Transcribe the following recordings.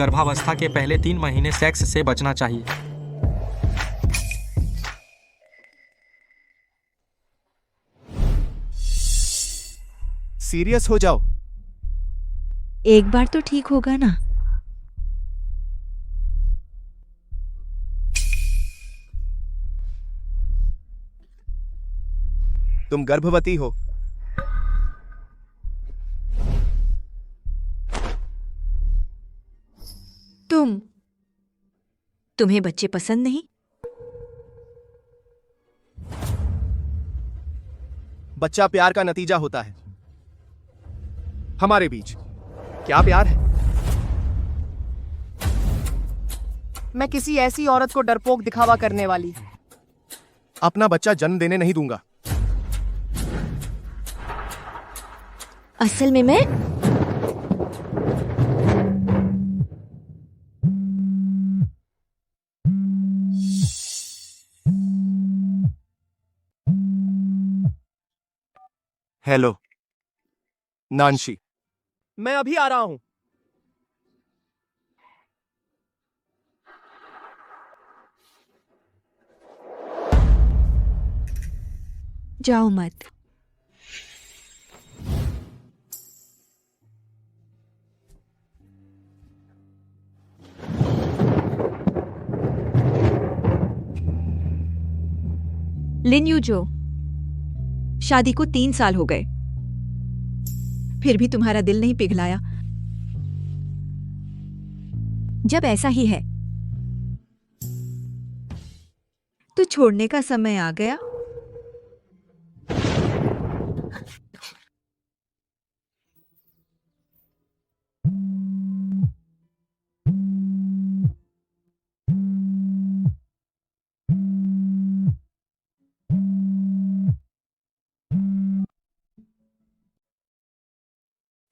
गर्भावस्था के पहले 3 महीने सेक्स से बचना चाहिए। सीरियस हो जाओ। एक बार तो ठीक होगा ना। तुम गर्भवती हो। तुम्हें बच्चे पसंद नहीं? बच्चा प्यार का नतीजा होता है। हमारे बीच क्या प्यार है? मैं किसी ऐसी औरत को डरपोक दिखावा करने वाली। अपना बच्चा जन्म देने नहीं दूंगा। असल में मैं हेलो नांशी। मैं अभी आ रहा हूं। जाओ मत। लिन यूजो, शादी को 3 साल हो गए, फिर भी तुम्हारा दिल नहीं पिघलाया। जब ऐसा ही है तो छोड़ने का समय आ गया।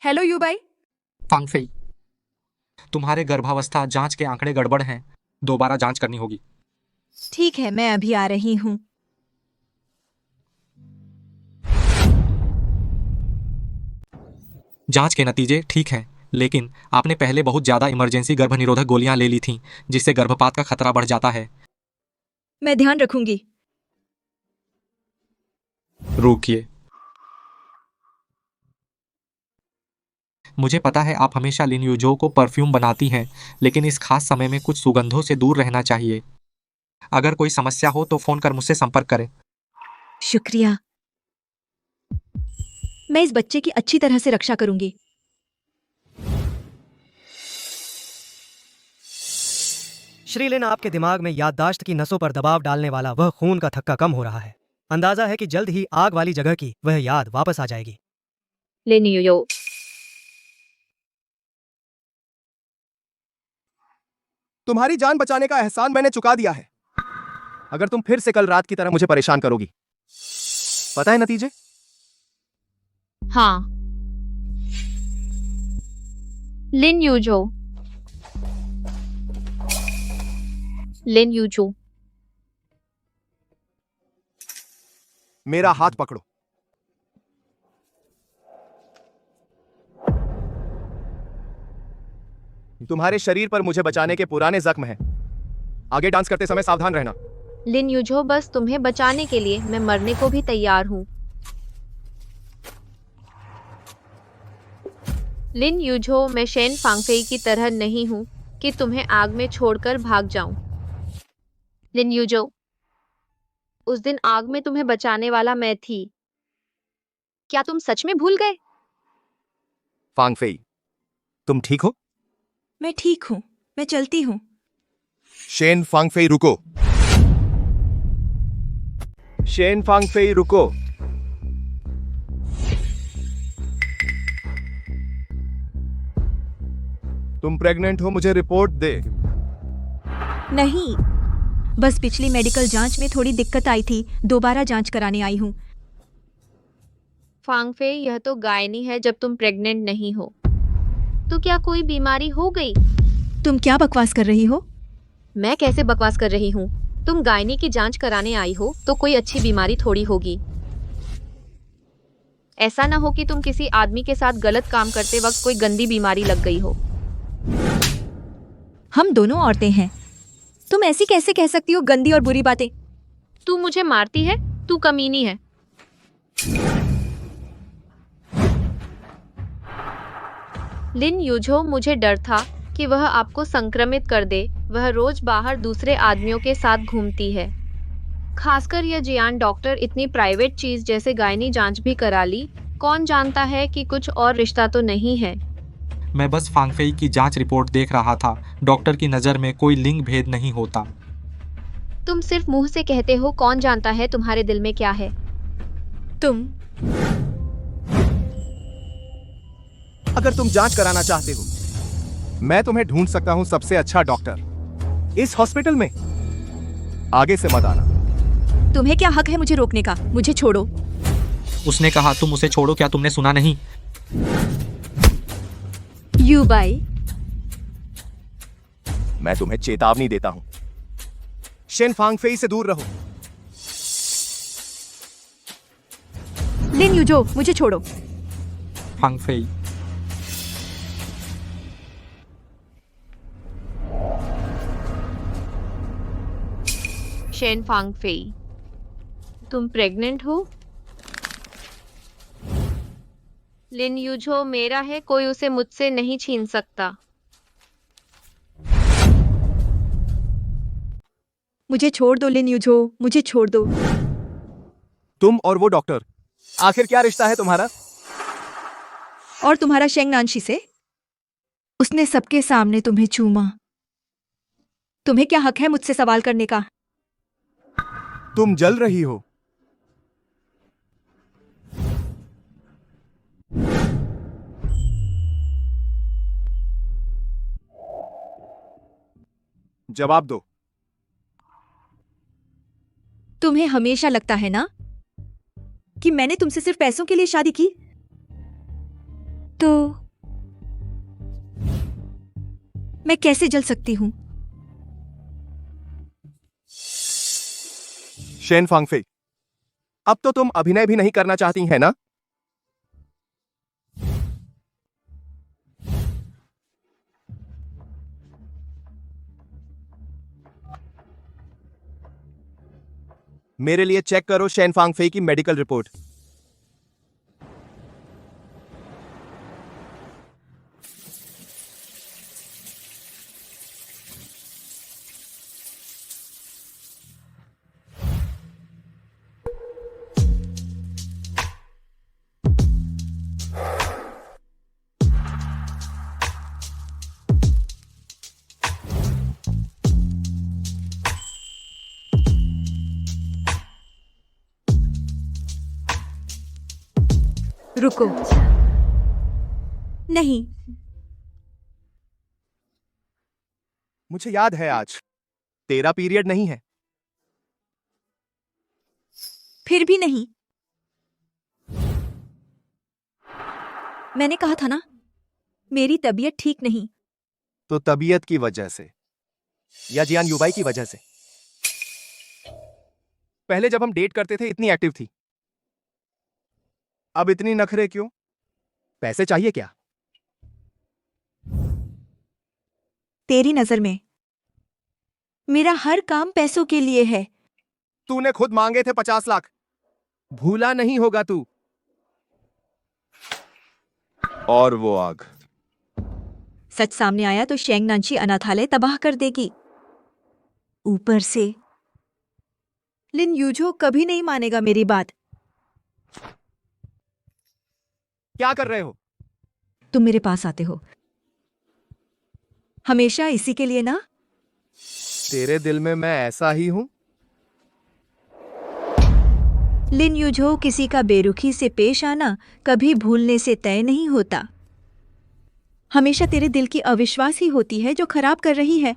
हेलो युबाई। फांगफेई, तुम्हारे गर्भावस्था जांच के आंकड़े गड़बड़ हैं, दोबारा जांच करनी होगी। ठीक है, मैं अभी आ रही हूं। जांच के नतीजे ठीक हैं, लेकिन आपने पहले बहुत ज्यादा इमरजेंसी गर्भनिरोधक गोलियां ले ली थीं, जिससे गर्भपात का खतरा बढ़ जाता है। मैं ध्यान रखूंगी। रुकिए, मुझे पता है आप हमेशा लिन यूजो को परफ्यूम बनाती हैं, लेकिन इस खास समय में कुछ सुगंधों से दूर रहना चाहिए। अगर कोई समस्या हो तो फोन कर मुझसे संपर्क करें। शुक्रिया। मैं इस बच्चे की अच्छी तरह से रक्षा करूंगी। श्रीलिन, आपके दिमाग में याददाश्त की नसों पर दबाव डालने वाला वह खून का थक्का कम हो रहा है। अंदाजा है कि जल्द ही आग वाली जगह की वह याद वापस आ जाएगी। लिन यूजो, तुम्हारी जान बचाने का एहसान मैंने चुका दिया है। अगर तुम फिर से कल रात की तरह मुझे परेशान करोगी, पता है नतीजे? हाँ, लिन यूजो, लिन यूजो, मेरा हाथ पकड़ो। तुम्हारे शरीर पर मुझे बचाने के पुराने जख्म हैं। आगे डांस करते समय सावधान रहना। लिन यूजो, बस तुम्हें बचाने के लिए मैं मरने को भी तैयार हूँ। लिन यूजो, मैं शेन फांगफेई की तरह नहीं हूँ कि तुम्हें आग में छोड़कर भाग जाऊं। लिन यूजो, उस दिन आग में तुम्हें बचाने वाला मैं थी। क्या तुम सच में भूल गए? फांगफेई, तुम ठीक हो? मैं ठीक हूं, मैं चलती हूं। शेन फांगफेई रुको। शेन फांगफेई रुको। तुम प्रेग्नेंट हो, मुझे रिपोर्ट दे। नहीं, बस पिछली मेडिकल जांच में थोड़ी दिक्कत आई थी, दोबारा जांच कराने आई हूं। फांगफेई, यह तो गायनी है जब तुम प्रेग्नेंट नहीं हो। तो क्या कोई बीमारी हो गई? तुम क्या बकवास कर रही हो? मैं कैसे बकवास कर रही हूँ? तुम गायनी की जांच कराने आई हो तो कोई अच्छी बीमारी थोड़ी होगी। ऐसा ना हो कि तुम किसी आदमी के साथ गलत काम करते वक्त कोई गंदी बीमारी लग गई हो। हम दोनों औरतें हैं। तुम ऐसी कैसे कह सकती हो गंदी और बुरी बातें? तू मुझे मारती है, तू कमीनी है। लिन यूझो, मुझे डर था कि वह आपको संक्रमित कर दे। वह रोज बाहर दूसरे आदमियों के साथ घूमती है। खासकर यह जियान डॉक्टर इतनी प्राइवेट चीज जैसे गायनी जांच भी करा ली। कौन जानता है कि कुछ और रिश्ता तो नहीं है। मैं बस फांगफेई की जांच रिपोर्ट देख रहा था। डॉक्टर की नज़र में कोई लिंग भेद नहीं होता। तुम सिर्फ मुंह से कहते हो, कौन जानता है तुम्हारे दिल में क्या है। तुम अगर तुम जांच कराना चाहते हो, मैं तुम्हें ढूंढ सकता हूं सबसे अच्छा डॉक्टर इस हॉस्पिटल में। आगे से मत आना। तुम्हें क्या हक है मुझे रोकने का? मुझे छोड़ो। उसने कहा तुम उसे छोड़ो। क्या तुमने सुना नहीं? युबाई, मैं तुम्हें चेतावनी देता हूं, शेन फांगफेई से दूर रहो। लिन यूजो, मुझे छोड़ो। फांगफेई, शेन फांगफेई, तुम प्रेग्नेंट हो? लिन यूझो मेरा है, कोई उसे मुझसे नहीं छीन सकता। मुझे छोड़ दो लिन यूजो, मुझे छोड़ दो। तुम और वो डॉक्टर, आखिर क्या रिश्ता है तुम्हारा? और तुम्हारा शेंग नानशी से? उसने सबके सामने तुम्हें चूमा। तुम्हें क्या हक है मुझसे सवाल करने का? तुम जल रही हो। जवाब दो। तुम्हें हमेशा लगता है ना कि मैंने तुमसे सिर्फ पैसों के लिए शादी की? तो मैं कैसे जल सकती हूं? शेन फांगफेई, अब तो तुम अभिनय भी नहीं करना चाहती है ना? मेरे लिए चेक करो शेन फांगफेई की मेडिकल रिपोर्ट। रुको। नहीं, मुझे याद है आज तेरा पीरियड नहीं है। फिर भी नहीं। मैंने कहा था ना, मेरी तबीयत ठीक नहीं। तो तबीयत की वजह से या जियान युबाई की वजह से? पहले जब हम डेट करते थे इतनी एक्टिव थी, अब इतनी नखरे क्यों? पैसे चाहिए क्या? तेरी नजर में मेरा हर काम पैसों के लिए है। तूने खुद मांगे थे 50 लाख, भूला नहीं होगा तू। और वो आग। सच सामने आया तो शेंग नानशी अनाथालय तबाह कर देगी। ऊपर से लिन यूजो कभी नहीं मानेगा मेरी बात। क्या कर रहे हो? तुम मेरे पास आते हो हमेशा इसी के लिए ना? तेरे दिल में मैं ऐसा ही हूं? लिन यूजो, किसी का बेरुखी से पेश आना कभी भूलने से तय नहीं होता। हमेशा तेरे दिल की अविश्वास ही होती है जो खराब कर रही है।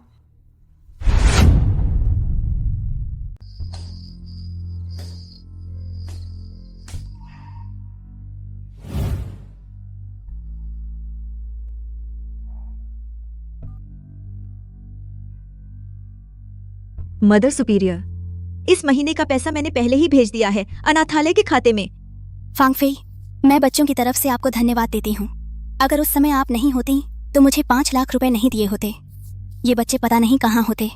मदर सुपीरियर, इस महीने का पैसा मैंने पहले ही भेज दिया है अनाथालय के खाते में। फांगफेई, मैं बच्चों की तरफ से आपको धन्यवाद देती हूँ। अगर उस समय आप नहीं होती तो मुझे 5 लाख रुपए नहीं दिए होते। ये बच्चे पता नहीं कहाँ होते।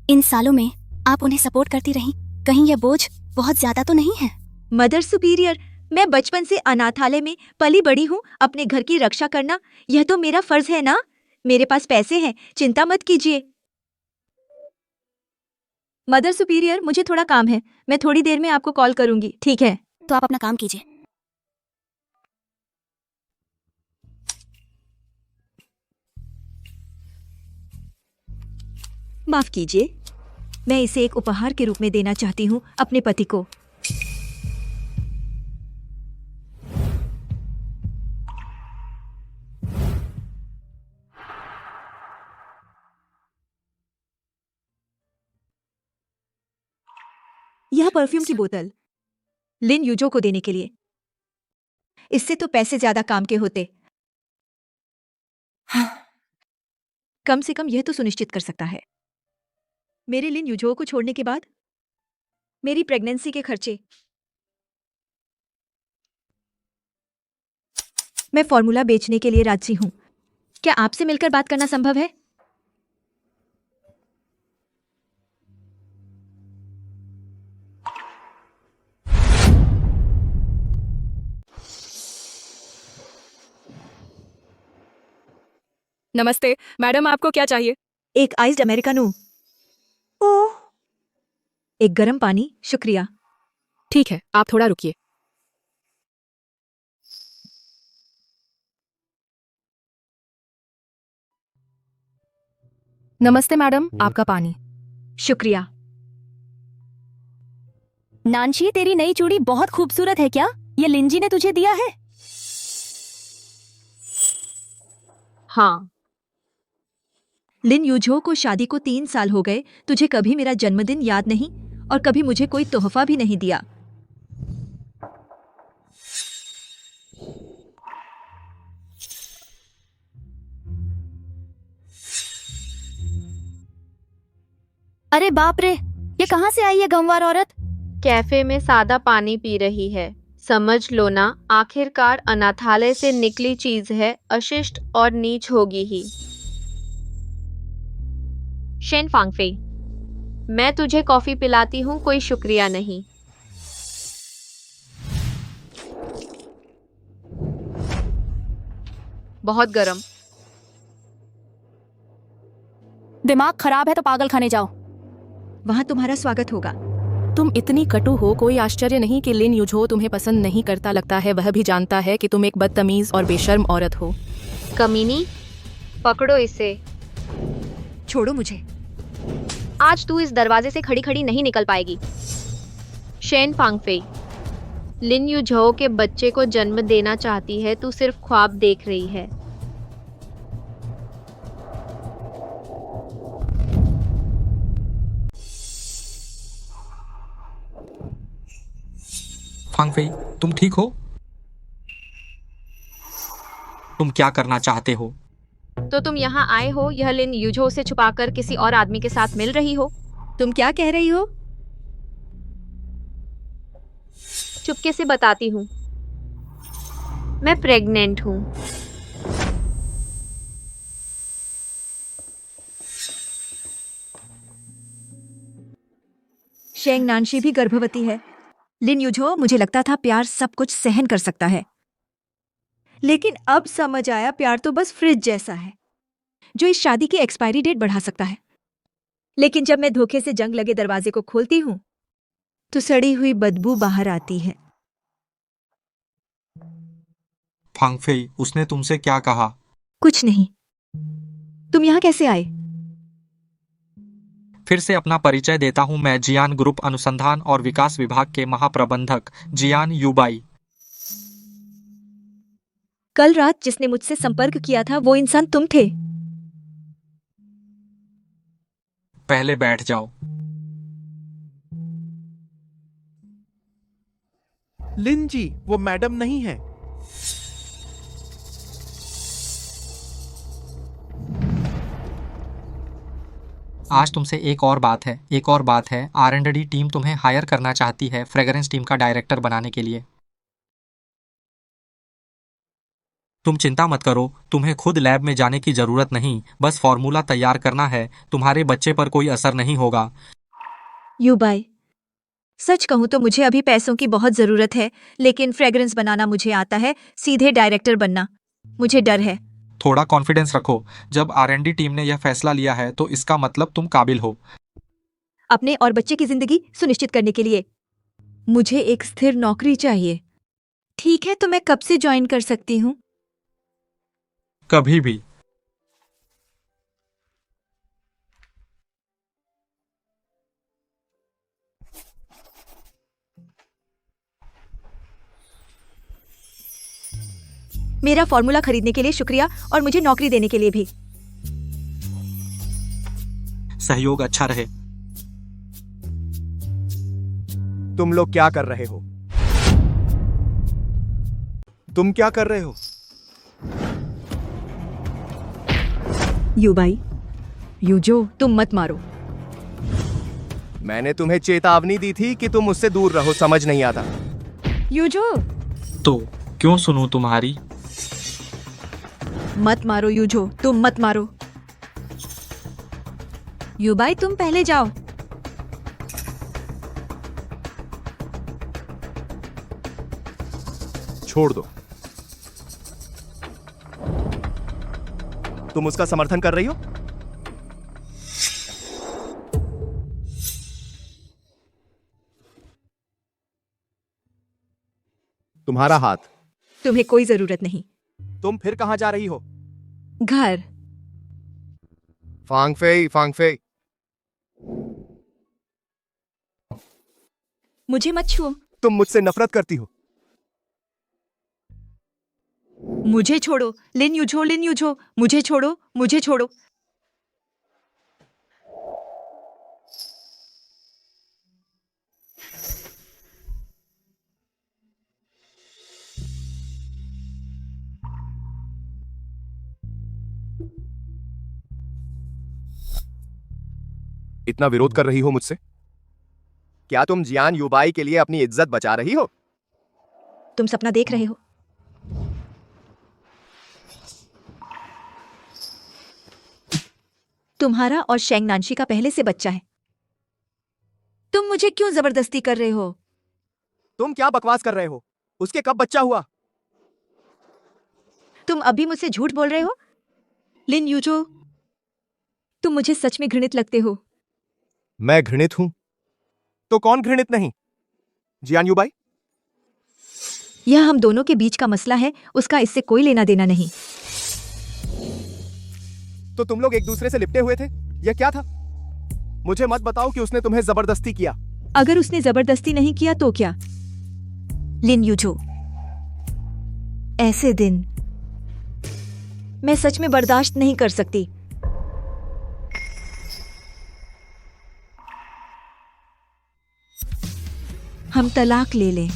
इन सालों में आप उन्हें सपोर्ट करती रहीं, कहीं यह बोझ बहुत ज्यादा तो नहीं है? मदर सुपीरियर, मैं बचपन से अनाथालय में पली बड़ी हूँ। अपने घर की रक्षा करना यह तो मेरा फर्ज है ना। मेरे पास पैसे हैं, चिंता मत कीजिए। मदर सुपीरियर, मुझे थोड़ा काम है, मैं थोड़ी देर में आपको कॉल करूंगी, ठीक है? तो आप अपना काम कीजिए। माफ कीजिए, मैं इसे एक उपहार के रूप में देना चाहती हूँ अपने पति को। यह परफ्यूम की बोतल लिन यूजो को देने के लिए। इससे तो पैसे ज्यादा काम के होते। कम से कम यह तो सुनिश्चित कर सकता है। मेरे लिन यूजो को छोड़ने के बाद मेरी प्रेगनेंसी के खर्चे। मैं फॉर्मूला बेचने के लिए राजी हूं। क्या आपसे मिलकर बात करना संभव है? नमस्ते मैडम, आपको क्या चाहिए? एक आइस्ड अमेरिकानो। ओह, एक गर्म पानी, शुक्रिया। ठीक है, आप थोड़ा रुकिए। नमस्ते मैडम, आपका पानी। शुक्रिया। नानशी, तेरी नई चूड़ी बहुत खूबसूरत है। क्या ये लिंजी ने तुझे दिया है? हाँ। लिन यूझो को शादी को 3 साल हो गए। तुझे कभी मेरा जन्मदिन याद नहीं और कभी मुझे कोई तोहफा भी नहीं दिया। अरे बाप रे, ये कहाँ से आई है गंवार औरत? कैफे में सादा पानी पी रही है। समझ लो ना, आखिरकार अनाथालय से निकली चीज है, अशिष्ट और नीच होगी ही। शेन फांगफेई, मैं तुझे कॉफी पिलाती हूँ, कोई शुक्रिया नहीं। बहुत गरम। दिमाग खराब है तो पागल खाने जाओ। वहां तुम्हारा स्वागत होगा। तुम इतनी कटु हो, कोई आश्चर्य नहीं कि लिन यूझो तुम्हें पसंद नहीं करता। लगता है वह भी जानता है कि तुम एक बदतमीज और बेशर्म औरत हो। कमीनी, पकड़ो इसे। छोड़ो मुझे। आज तू इस दरवाजे से खड़ी खड़ी नहीं निकल पाएगी। शेन फांगफेई, लिन यूझो के बच्चे को जन्म देना चाहती है, तू सिर्फ ख्वाब देख रही है। फांगफेई, तुम ठीक हो? तुम क्या करना चाहते हो? तो तुम यहाँ आए हो, यह लिन यूझो से छुपाकर किसी और आदमी के साथ मिल रही हो? तुम क्या कह रही हो? चुपके से बताती हूँ, मैं प्रेग्नेंट हूँ। शेंग नानशी भी गर्भवती है। लिन यूझो, मुझे लगता था प्यार सब कुछ सहन कर सकता है, लेकिन अब समझ आया प्यार तो बस फ्रिज जैसा है जो इस शादी की एक्सपायरी डेट बढ़ा सकता है। लेकिन जब मैं धोखे से जंग लगे दरवाजे को खोलती हूँ तो सड़ी हुई बदबू बाहर आती है। फांगफेई, उसने तुमसे क्या कहा? कुछ नहीं। तुम यहाँ कैसे आए? फिर से अपना परिचय देता हूँ, मैं जियान ग्रुप अनुसंधान और विकास विभाग के महाप्रबंधक जियान यूबाई। कल रात जिसने मुझसे संपर्क किया था वो इंसान तुम थे। पहले बैठ जाओ। लिन जी, वो मैडम नहीं है। आज तुमसे एक और बात है। R&D टीम तुम्हें हायर करना चाहती है फ्रेगरेंस टीम का डायरेक्टर बनाने के लिए। तुम चिंता मत करो, तुम्हें खुद लैब में जाने की जरूरत नहीं, बस फॉर्मूला तैयार करना है, तुम्हारे बच्चे पर कोई असर नहीं होगा। युबाई, सच कहूं तो मुझे अभी पैसों की बहुत जरूरत है, लेकिन फ्रेग्रेंस बनाना मुझे आता है, सीधे डायरेक्टर बनना मुझे डर है। थोड़ा कॉन्फिडेंस रखो, जब R&D टीम ने यह फैसला लिया है तो इसका मतलब तुम काबिल हो। अपने और बच्चे की जिंदगी सुनिश्चित करने के लिए मुझे एक स्थिर नौकरी चाहिए। ठीक है, तो मैं कब से ज्वाइन कर सकती हूँ? कभी भी। मेरा फॉर्मूला खरीदने के लिए शुक्रिया और मुझे नौकरी देने के लिए भी। सहयोग अच्छा रहे। तुम लोग क्या कर रहे हो? तुम क्या कर रहे हो? युबाई, युजो, तुम मत मारो। मैंने तुम्हें चेतावनी दी थी कि तुम उससे दूर रहो, समझ नहीं आता। युजो, तो क्यों सुनूं तुम्हारी? मत मारो युजो, तुम मत मारो। युबाई, तुम पहले जाओ। छोड़ दो। तुम उसका समर्थन कर रही हो? तुम्हारा हाथ। तुम्हें कोई जरूरत नहीं। तुम फिर कहां जा रही हो? घर। फांगफेई, फांगफेई। मुझे मत छुओ। तुम मुझसे नफरत करती हो। मुझे छोड़ो। लिन युझो, लिन युझो, मुझे छोड़ो, मुझे छोड़ो। इतना विरोध कर रही हो मुझसे? क्या तुम जियान युबाई के लिए अपनी इज्जत बचा रही हो? तुम सपना देख रहे हो। तुम्हारा और शेंग नानशी का पहले से बच्चा है। तुम मुझे क्यों जबरदस्ती कर रहे हो? तुम क्या बकवास कर रहे हो? उसके कब बच्चा हुआ? तुम अभी मुझसे झूठ बोल रहे हो? लिन युजो, तुम मुझे सच में घृणित लगते हो। मैं घृणित हूं तो कौन घृणित नहीं? जियान युबाई, यह हम दोनों के बीच का मसला है, उसका इससे कोई लेना देना नहीं। तो तुम लोग एक दूसरे से लिपटे हुए थे? यह क्या था? मुझे मत बताओ कि उसने तुम्हें जबरदस्ती किया। अगर उसने जबरदस्ती नहीं किया तो क्या? लिन युजो, ऐसे दिन मैं सच में बर्दाश्त नहीं कर सकती। हम तलाक ले लें।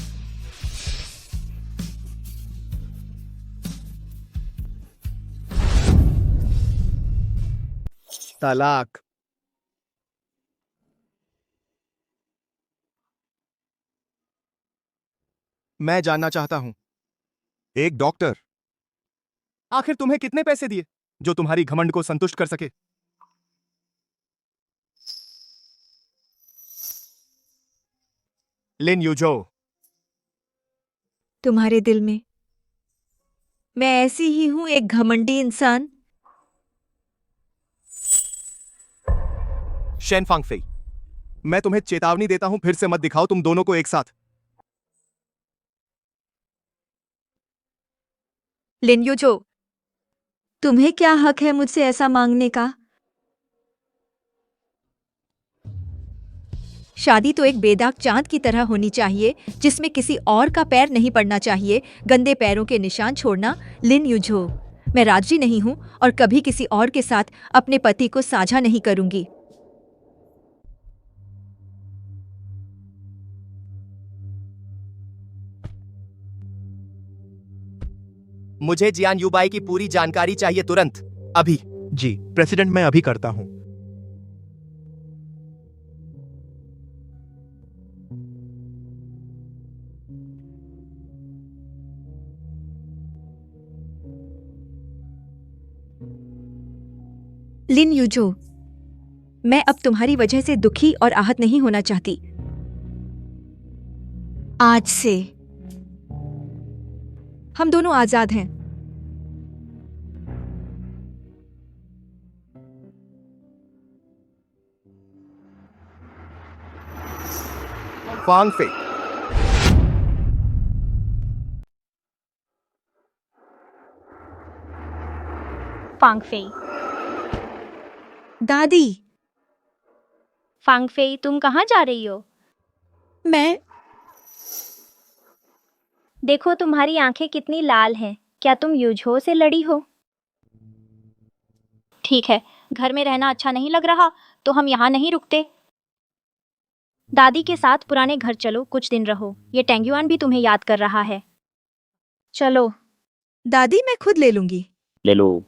तलाक? मैं जानना चाहता हूं, एक डॉक्टर आखिर तुम्हें कितने पैसे दिए जो तुम्हारी घमंड को संतुष्ट कर सके? लिन युजो, तुम्हारे दिल में मैं ऐसी ही हूं, एक घमंडी इंसान। शेन फांगफेई, मैं तुम्हें चेतावनी देता हूं, फिर से मत दिखाओ तुम दोनों को एक साथ। लिन युजो, तुम्हें क्या हक है मुझसे ऐसा मांगने का? शादी तो एक बेदाग चांद की तरह होनी चाहिए, जिसमें किसी और का पैर नहीं पड़ना चाहिए, गंदे पैरों के निशान छोड़ना। लिन युजो, मैं राजी नहीं हूं और कभी किसी और के साथ अपने पति को साझा नहीं करूंगी। मुझे जियान युबाई की पूरी जानकारी चाहिए, तुरंत, अभी। जी प्रेसिडेंट, मैं अभी करता हूं। लिन यूजो, मैं अब तुम्हारी वजह से दुखी और आहत नहीं होना चाहती। आज से हम दोनों आजाद हैं। फांग फे, फांगफेई। दादी, फांगफेई, तुम कहाँ जा रही हो? मैं देखो तुम्हारी आंखें कितनी लाल हैं। क्या तुम यूझो से लड़ी हो? ठीक है, घर में रहना अच्छा नहीं लग रहा तो हम यहाँ नहीं रुकते। दादी के साथ पुराने घर चलो, कुछ दिन रहो। ये टेंग्युआन भी तुम्हें याद कर रहा है। चलो। दादी, मैं खुद ले लूंगी। ले लो।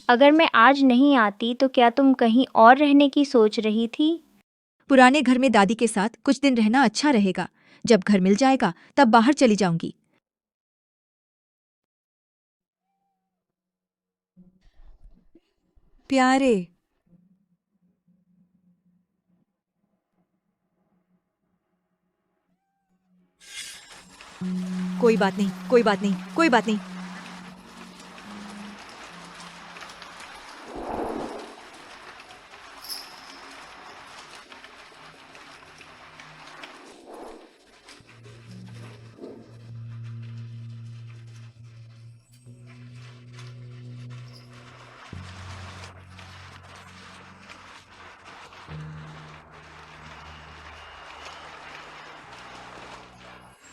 अगर मैं आज नहीं आती तो क्या तुम कहीं और रहने की सोच रही थी? पुराने घर में दादी के साथ कुछ दिन रहना अच्छा रहेगा। जब घर मिल जाएगा तब बाहर चली जाऊंगी। प्यारे, कोई बात नहीं, कोई बात नहीं, कोई बात नहीं।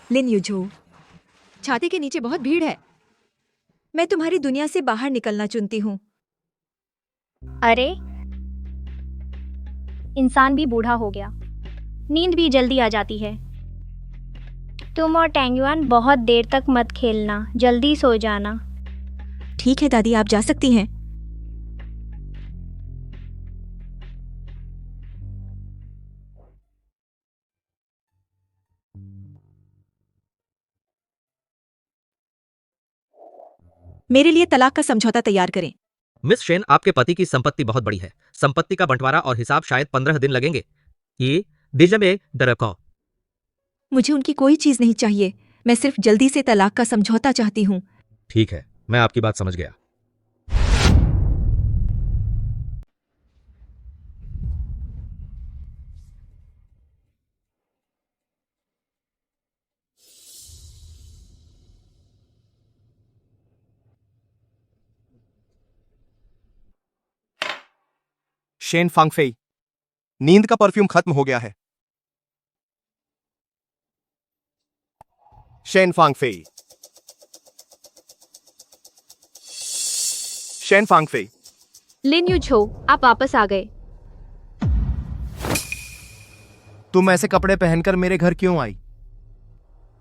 लिन यूझो, छाते के नीचे बहुत भीड़ है। मैं तुम्हारी दुनिया से बाहर निकलना चुनती हूँ। अरे, इंसान भी बूढ़ा हो गया, नींद भी जल्दी आ जाती है। तुम और टेंग्युआन बहुत देर तक मत खेलना, जल्दी सो जाना। ठीक है दादी, आप जा सकती हैं। मेरे लिए तलाक का समझौता तैयार करें। मिस शेन, आपके पति की संपत्ति बहुत बड़ी है। संपत्ति का बंटवारा और हिसाब शायद 15 दिन लगेंगे। ये डिजमे दरको। मुझे उनकी कोई चीज नहीं चाहिए। मैं सिर्फ जल्दी से तलाक का समझौता चाहती हूँ। ठीक है, मैं आपकी बात समझ गया। शेन फांगफेई, नींद का परफ्यूम खत्म हो गया है। Shane Fangfei, Shen फांगफेई। लिन यूझो, आप वापस आ गए। तुम ऐसे कपड़े पहनकर मेरे घर क्यों आई?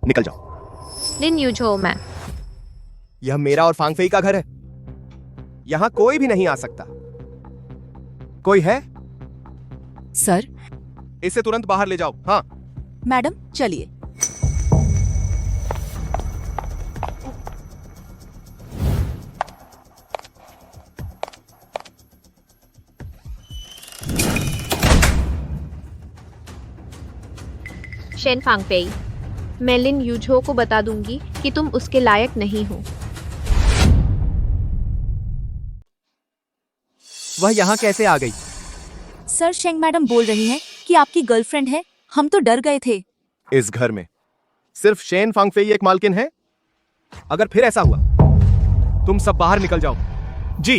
निकल जाओ। लिन यूझो, मैं यह मेरा और फांगफेई का घर है। यहां कोई भी नहीं आ सकता। कोई है? सर, इसे तुरंत बाहर ले जाओ। हाँ। मैडम चलिए। शेन फांगफेई, मैं लिन यूझो को बता दूंगी कि तुम उसके लायक नहीं हो। वह यहाँ कैसे आ गई? सर, शेंग मैडम बोल रही हैं कि आपकी गर्लफ्रेंड है। हम तो डर गए थे। इस घर में सिर्फ शेन फांगफेई एक मालकिन है। अगर फिर ऐसा हुआ, तुम सब बाहर निकल जाओ। जी।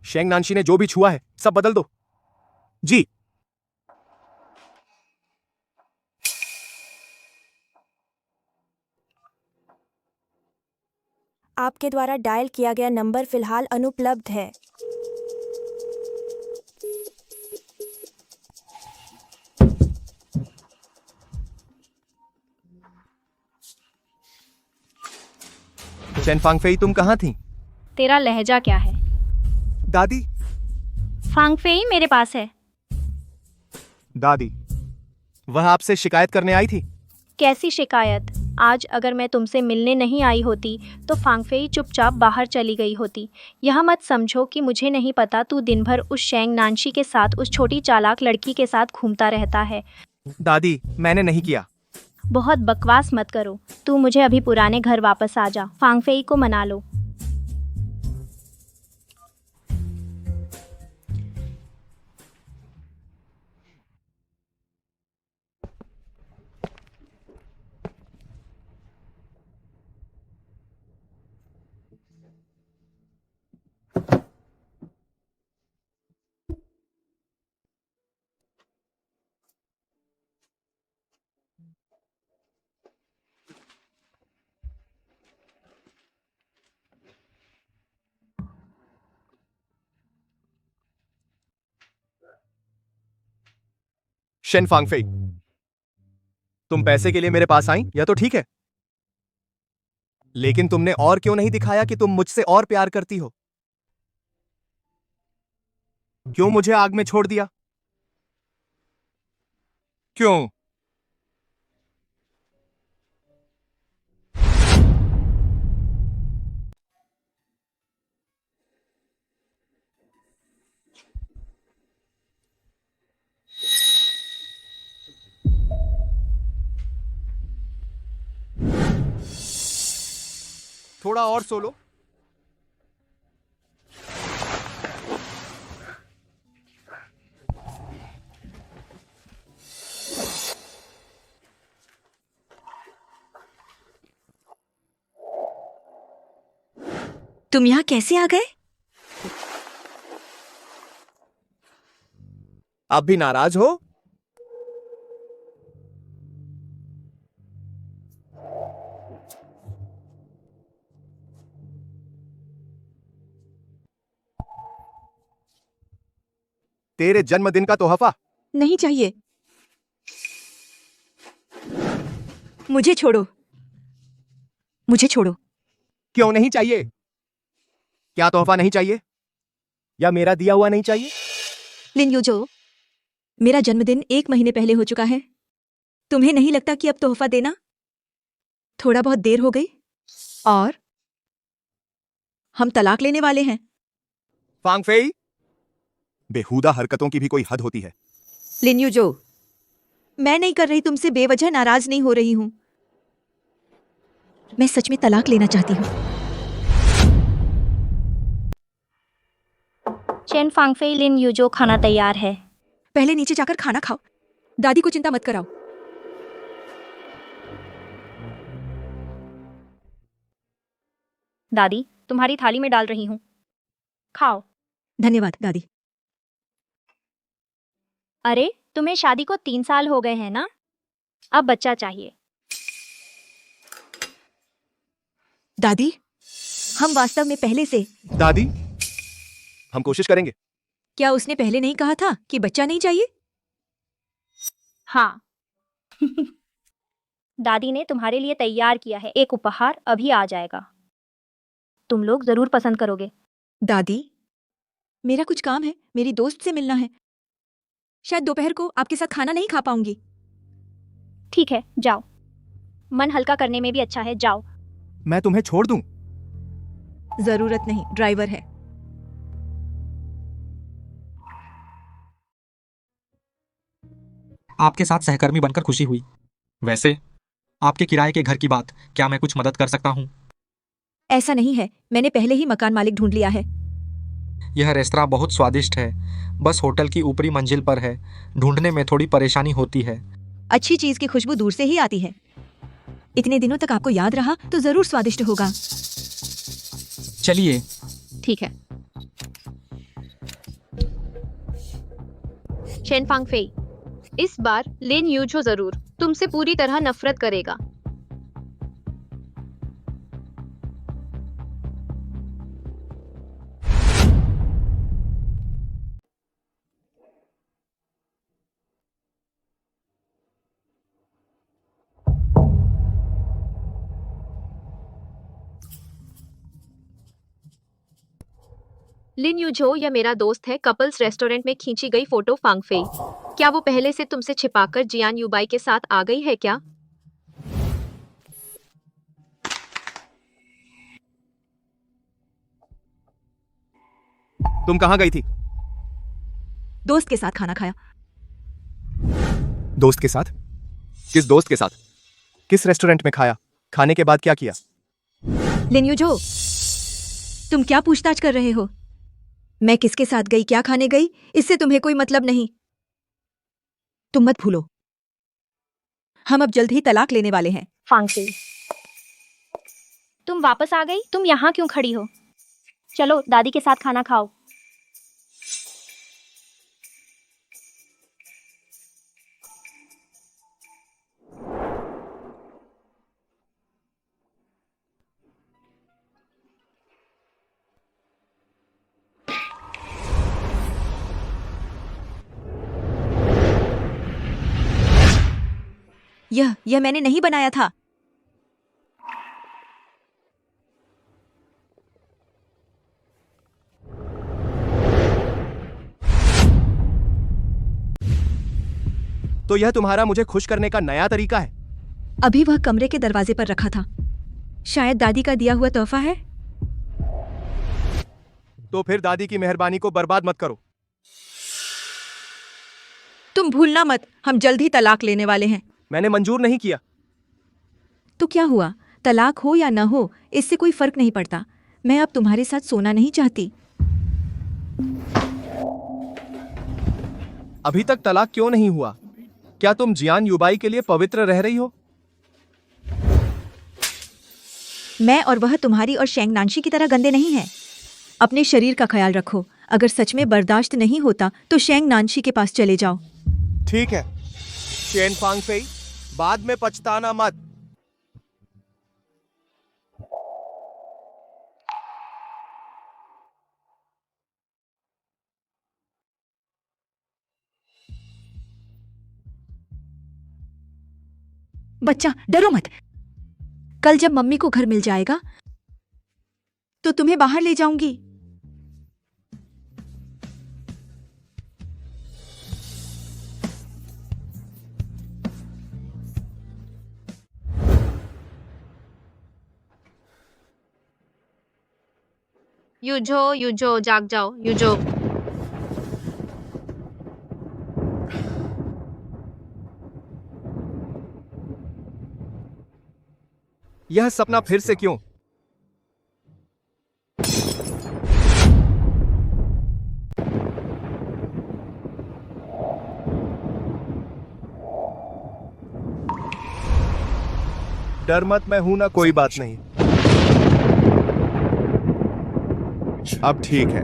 शेंग नानशी ने जो भी छुआ है सब बदल दो। जी। आपके द्वारा डायल किया गया नंबर फिलहाल अनुपलब्ध है। शेन फांगफेई, तुम कहाँ थी? तेरा लहजा क्या है? दादी। फांगफेई मेरे पास है। दादी, वह आपसे शिकायत करने आई थी। कैसी शिकायत? आज अगर मैं तुमसे मिलने नहीं आई होती तो फांगफेई चुपचाप बाहर चली गई होती। यह मत समझो कि मुझे नहीं पता तू दिन भर उस शेंग नानशी के साथ, उस छोटी चालाक लड़की के साथ घूमता रहता है। दादी, मैंने नहीं किया। बहुत बकवास मत करो। तू मुझे अभी पुराने घर वापस आ जा। फांगफेई को मना लो। शेन फांगफेई, तुम पैसे के लिए मेरे पास आई, यह तो ठीक है, लेकिन तुमने और क्यों नहीं दिखाया कि तुम मुझसे और प्यार करती हो? क्यों मुझे आग में छोड़ दिया? क्यों? थोड़ा और सो लो। तुम यहाँ कैसे आ गए? अब भी नाराज हो? तेरे जन्मदिन का तोहफा। नहीं चाहिए। मुझे छोड़ो। मुझे छोड़ो। क्यों नहीं चाहिए? क्या तोहफा नहीं चाहिए? या मेरा दिया हुआ नहीं चाहिए? लिन यूजो, मेरा जन्मदिन 1 महीने पहले हो चुका है। तुम्हें नहीं लगता कि अब तोहफा देना थोड़ा बहुत देर हो गई? और हम तलाक लेने वाले हैं। फांगफेई, बेहुदा हरकतों की भी कोई हद होती है। लिन यूजो, मैं नहीं कर रही, तुमसे बेवजह नाराज नहीं हो रही हूं। मैं सच में तलाक लेना चाहती हूँ। चेन फांगफेई, लिन यूजो, खाना तैयार है। पहले नीचे जाकर खाना खाओ। दादी को चिंता मत कराओ। दादी, तुम्हारी थाली में डाल रही हूँ, खाओ। धन्यवाद दादी। अरे, तुम्हें शादी को 3 साल हो गए हैं ना? अब बच्चा चाहिए। दादी, हम वास्तव में पहले से। दादी, हम कोशिश करेंगे। क्या उसने पहले नहीं कहा था कि बच्चा नहीं चाहिए? हाँ। दादी ने तुम्हारे लिए तैयार किया है एक उपहार, अभी आ जाएगा। तुम लोग जरूर पसंद करोगे। दादी, मेरा कुछ काम है, मेरी दोस्त से मिलना है। शायद दोपहर को आपके साथ खाना नहीं खा पाऊंगी। ठीक है, जाओ। मन हल्का करने में भी अच्छा है, जाओ। मैं तुम्हें छोड़ दूं? जरूरत नहीं, ड्राइवर है। आपके साथ सहकर्मी बनकर खुशी हुई। वैसे आपके किराए के घर की बात, क्या मैं कुछ मदद कर सकता हूँ? ऐसा नहीं है, मैंने पहले ही मकान मालिक ढूंढ लिया है। यह रेस्तरां बहुत स्वादिष्ट है, बस होटल की ऊपरी मंजिल पर है। ढूंढने में थोड़ी परेशानी होती है। अच्छी चीज की खुशबू दूर से ही आती है। इतने दिनों तक आपको याद रहा तो जरूर स्वादिष्ट होगा। चलिए। ठीक है। चेन फांगफेई, इस बार लिन यूजो जरूर तुमसे पूरी तरह नफरत करेगा। लिन यूझो यह मेरा दोस्त है। कपल्स रेस्टोरेंट में खींची गई फोटो फांगफेई। क्या वो पहले से तुमसे छिपाकर जियान यूबाई के साथ आ गई है क्या? तुम कहाँ गई थी? दोस्त के साथ खाना खाया। दोस्त के साथ? किस दोस्त के साथ? किस रेस्टोरेंट में खाया? खाने के बाद क्या किया? लिन यूझो, तुम क्या पूछताछ कर रहे हो? मैं किसके साथ गई, क्या खाने गई, इससे तुम्हें कोई मतलब नहीं। तुम मत भूलो, हम अब जल्द ही तलाक लेने वाले हैं। फांगफेई, तुम वापस आ गई? तुम यहाँ क्यों खड़ी हो? चलो दादी के साथ खाना खाओ। यह मैंने नहीं बनाया था। तो यह तुम्हारा मुझे खुश करने का नया तरीका है? अभी वह कमरे के दरवाजे पर रखा था। शायद दादी का दिया हुआ तोहफा है। तो फिर दादी की मेहरबानी को बर्बाद मत करो। तुम भूलना मत, हम जल्द ही तलाक लेने वाले हैं। मैंने मंजूर नहीं किया। तो क्या हुआ? तलाक हो या न हो, इससे कोई फर्क नहीं पड़ता। मैं अब तुम्हारे साथ सोना नहीं चाहती। अभी तक तलाक क्यों नहीं हुआ? क्या तुम जियान यूबाई के लिए पवित्र रह रही हो? मैं और वह तुम्हारी और शेंग नानशी की तरह गंदे नहीं हैं। अपने शरीर का ख्याल रखो। अगर सच में बर्दाश्त नहीं होता तो शेंग नानशी के पास चले जाओ। ठीक है चेन फांगफेई, बाद में पछताना मत। बच्चा डरो मत। कल जब मम्मी को घर मिल जाएगा तो तुम्हें बाहर ले जाऊंगी। यूझो यूझो जाग जाओ यूझो। यह सपना फिर से क्यों? डर मत, मैं हूं ना, कोई बात नहीं। अब ठीक है।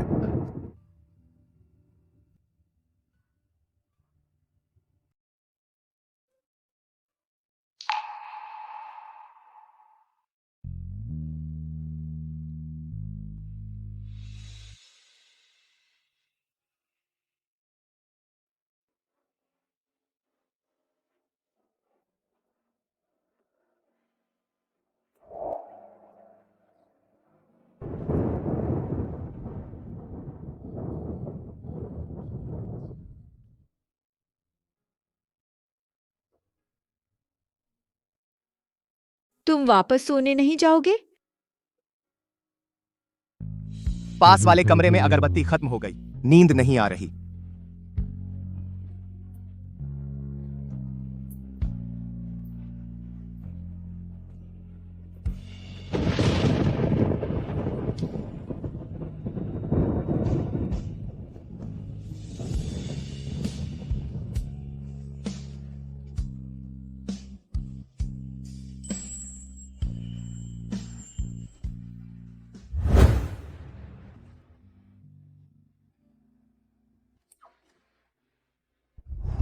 तुम वापस सोने नहीं जाओगे? पास वाले कमरे में अगरबत्ती खत्म हो गई, नींद नहीं आ रही।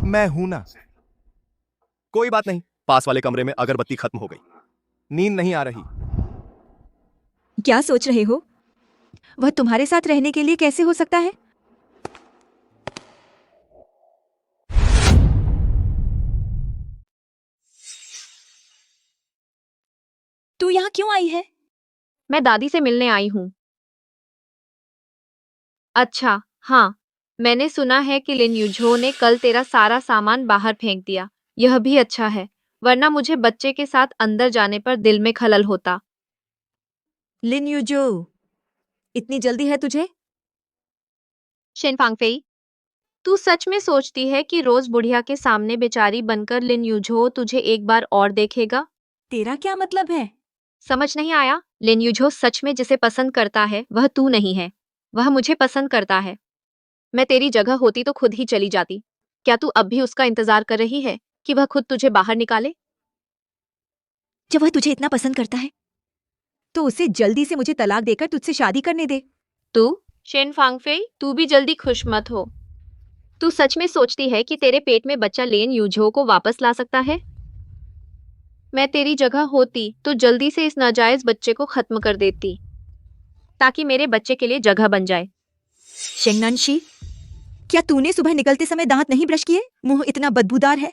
मैं हूं ना, कोई बात नहीं। पास वाले कमरे में अगरबत्ती खत्म हो गई, नींद नहीं आ रही। क्या सोच रहे हो? वह तुम्हारे साथ रहने के लिए कैसे हो सकता है? तू यहाँ क्यों आई है? मैं दादी से मिलने आई हूँ। अच्छा, हाँ। मैंने सुना है कि लिन युझो ने कल तेरा सारा सामान बाहर फेंक दिया। यह भी अच्छा है, वरना मुझे बच्चे के साथ अंदर जाने पर दिल में खलल होता। लिन यूजो, इतनी जल्दी है तुझे? शेन फांगफेई, तू सच में सोचती है कि रोज बुढ़िया के सामने बेचारी बनकर लिन युझो तुझे एक बार और देखेगा? तेरा क्या मतलब है? समझ नहीं आया? लिन युझो सच में जिसे पसंद करता है वह तू नहीं है। वह मुझे पसंद करता है। मैं तेरी जगह होती तो खुद ही चली जाती। क्या तू अब भी उसका इंतजार कर रही है कि वह खुद तुझे बाहर निकाले? जब वह तुझे इतना पसंद करता है तो उसे जल्दी से मुझे तलाक देकर तुझसे शादी करने दे। तू शेन फांगफेई, तू भी जल्दी खुश मत हो। तू सच में सोचती है कि तेरे पेट में बच्चा लेन यूझो को वापस ला सकता है? मैं तेरी जगह होती तो जल्दी से इस नाजायज बच्चे को खत्म कर देती, ताकि मेरे बच्चे के लिए जगह बन जाए। शेंगनानशी, क्या तूने सुबह निकलते समय दांत नहीं ब्रश किए? मुंह इतना बदबूदार है।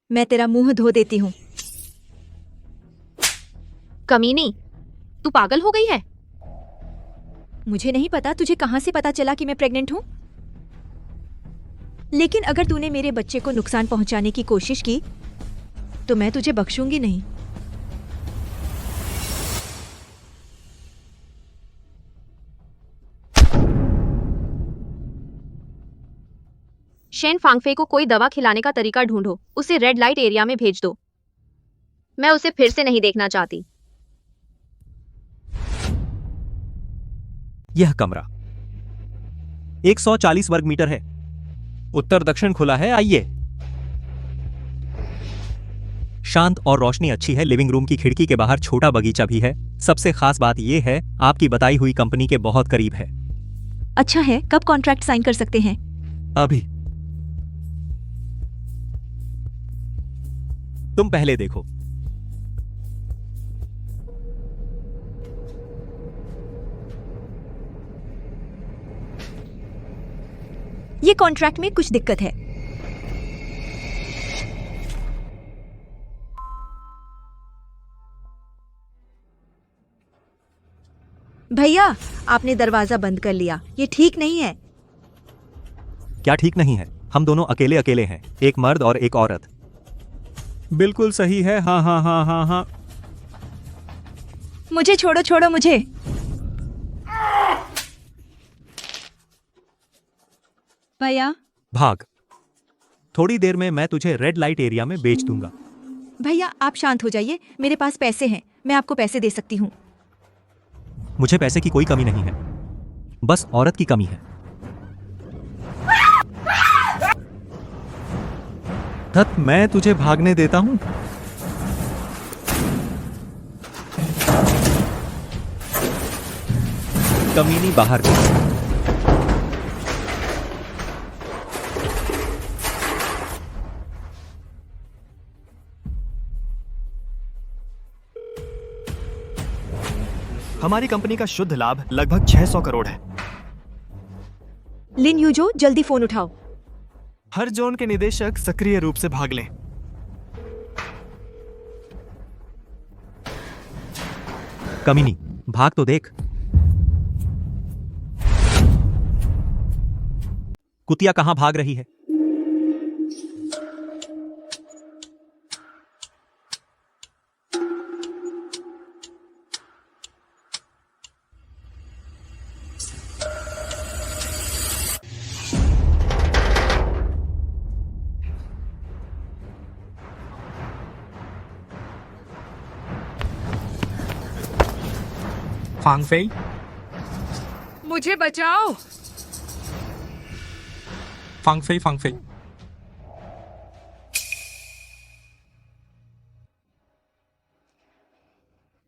मैं तेरा मुंह धो देती हूँ। कमीनी, तू पागल हो गई है? मुझे नहीं पता तुझे कहां से पता चला कि मैं प्रेग्नेंट हूं, लेकिन अगर तूने मेरे बच्चे को नुकसान पहुंचाने की कोशिश की तो मैं तुझे बख्शूंगी नहीं। शेन फांगफे को कोई दवा खिलाने का तरीका ढूंढो। उसे रेड लाइट एरिया में भेज दो। मैं उसे फिर से नहीं देखना चाहती। यह कमरा 140 वर्ग मीटर है। उत्तर दक्षिण खुला है। आइए। शांत और रोशनी अच्छी है। लिविंग रूम की खिड़की के बाहर छोटा बगीचा भी है। सबसे खास बात यह है, आपकी बताई हुई कंपनी के बहुत करीब है। अच्छा है, कब कॉन्ट्रैक्ट साइन कर सकते हैं? अभी। तुम पहले देखो। ये कॉन्ट्रैक्ट में कुछ दिक्कत है। भैया, आपने दरवाजा बंद कर लिया। ये ठीक नहीं है। क्या ठीक नहीं है? हम दोनों अकेले अकेले हैं, एक मर्द और एक औरत। बिल्कुल सही है। हाँ हाँ हाँ हाँ हाँ। मुझे छोड़ो, छोड़ो मुझे। भैया, भाग। थोड़ी देर में मैं तुझे रेड लाइट एरिया में बेच दूंगा। भैया आप शांत हो जाइए। मेरे पास पैसे हैं, मैं आपको पैसे दे सकती हूँ। मुझे पैसे की कोई कमी नहीं है, बस औरत की कमी है। धत, मैं तुझे भागने देता हूं। कमीनी बाहर गई। हमारी कंपनी का शुद्ध लाभ लगभग 600 करोड़ है। लिन यूजो, जल्दी फोन उठाओ। हर जोन के निदेशक सक्रिय रूप से भाग लें। कमीनी, भाग तो देख। कुतिया कहां भाग रही है? फांगफेई, मुझे बचाओ। फांगफेई, फांगफेई।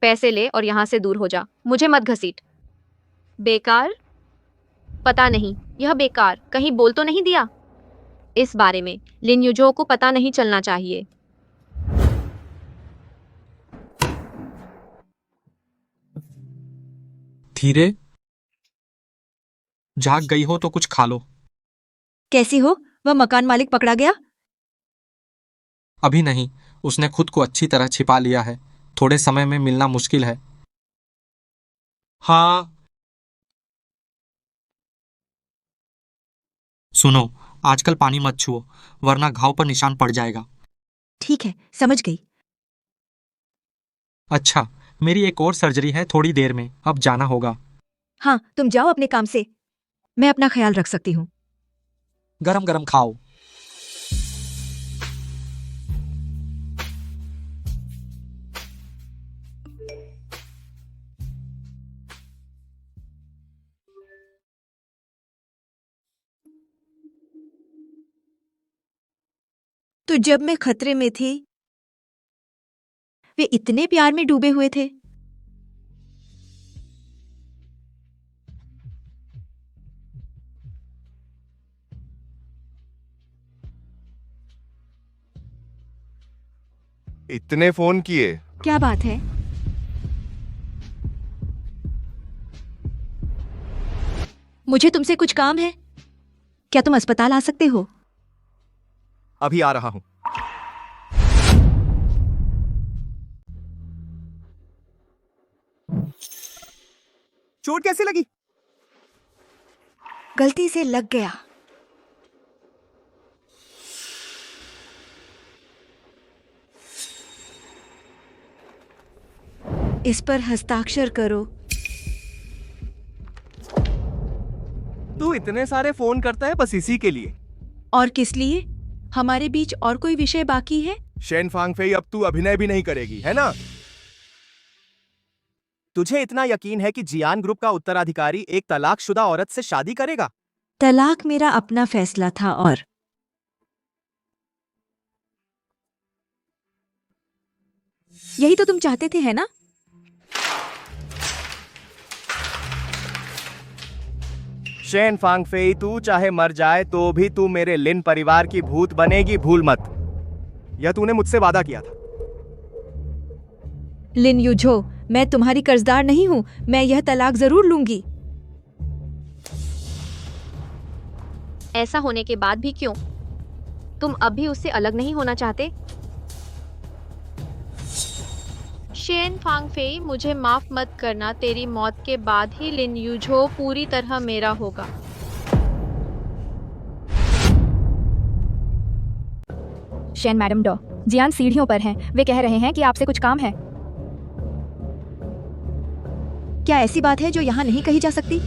पैसे ले और यहाँ से दूर हो जा। मुझे मत घसीट। बेकार? पता नहीं, यह बेकार कहीं बोल तो नहीं दिया? इस बारे में लिन यूजो को पता नहीं चलना चाहिए। धीरे। जाग गई हो तो कुछ खा लो। कैसी हो? वह मकान मालिक पकड़ा गया? अभी नहीं, उसने खुद को अच्छी तरह छिपा लिया है। थोड़े समय में मिलना मुश्किल है। हाँ। सुनो, आजकल पानी मत छुओ, वरना घाव पर निशान पड़ जाएगा। ठीक है, समझ गई। अच्छा, मेरी एक और सर्जरी है थोड़ी देर में, अब जाना होगा। हाँ, तुम जाओ अपने काम से, मैं अपना ख्याल रख सकती हूँ। गरम गरम खाओ। तो जब मैं खतरे में थी, वे इतने प्यार में डूबे हुए थे। इतने फोन किए? क्या बात है? मुझे तुमसे कुछ काम है। क्या तुम अस्पताल आ सकते हो? अभी आ रहा हूं। चोट कैसे लगी? गलती से लग गया। इस पर हस्ताक्षर करो। तू इतने सारे फोन करता है बस इसी के लिए? और किस लिए? हमारे बीच और कोई विषय बाकी है? शेन फांगफेई, अब तू अभिनय भी नहीं करेगी, है ना? तुझे इतना यकीन है कि जियान ग्रुप का उत्तराधिकारी एक तलाकशुदा औरत से शादी करेगा? तलाक मेरा अपना फैसला था और यही तो तुम चाहते थे, है ना? शेन फांगफेई, तू चाहे मर जाए तो भी तू मेरे लिन परिवार की भूत बनेगी, भूल मत। यह तूने मुझसे वादा किया था। लिन युझो, मैं तुम्हारी कर्जदार नहीं हूं। मैं यह तलाक जरूर लूंगी। ऐसा होने के बाद भी क्यों? तुम अब भी उससे अलग नहीं होना चाहते? शेन फांगफेई, मुझे माफ मत करना, तेरी मौत के बाद ही लिन युझो पूरी तरह मेरा होगा। शेन मैडम डॉ, जियान सीढ़ियों पर हैं। वे कह रहे हैं कि आपसे कुछ काम है। क्या ऐसी बात है जो यहाँ नहीं कही जा सकती?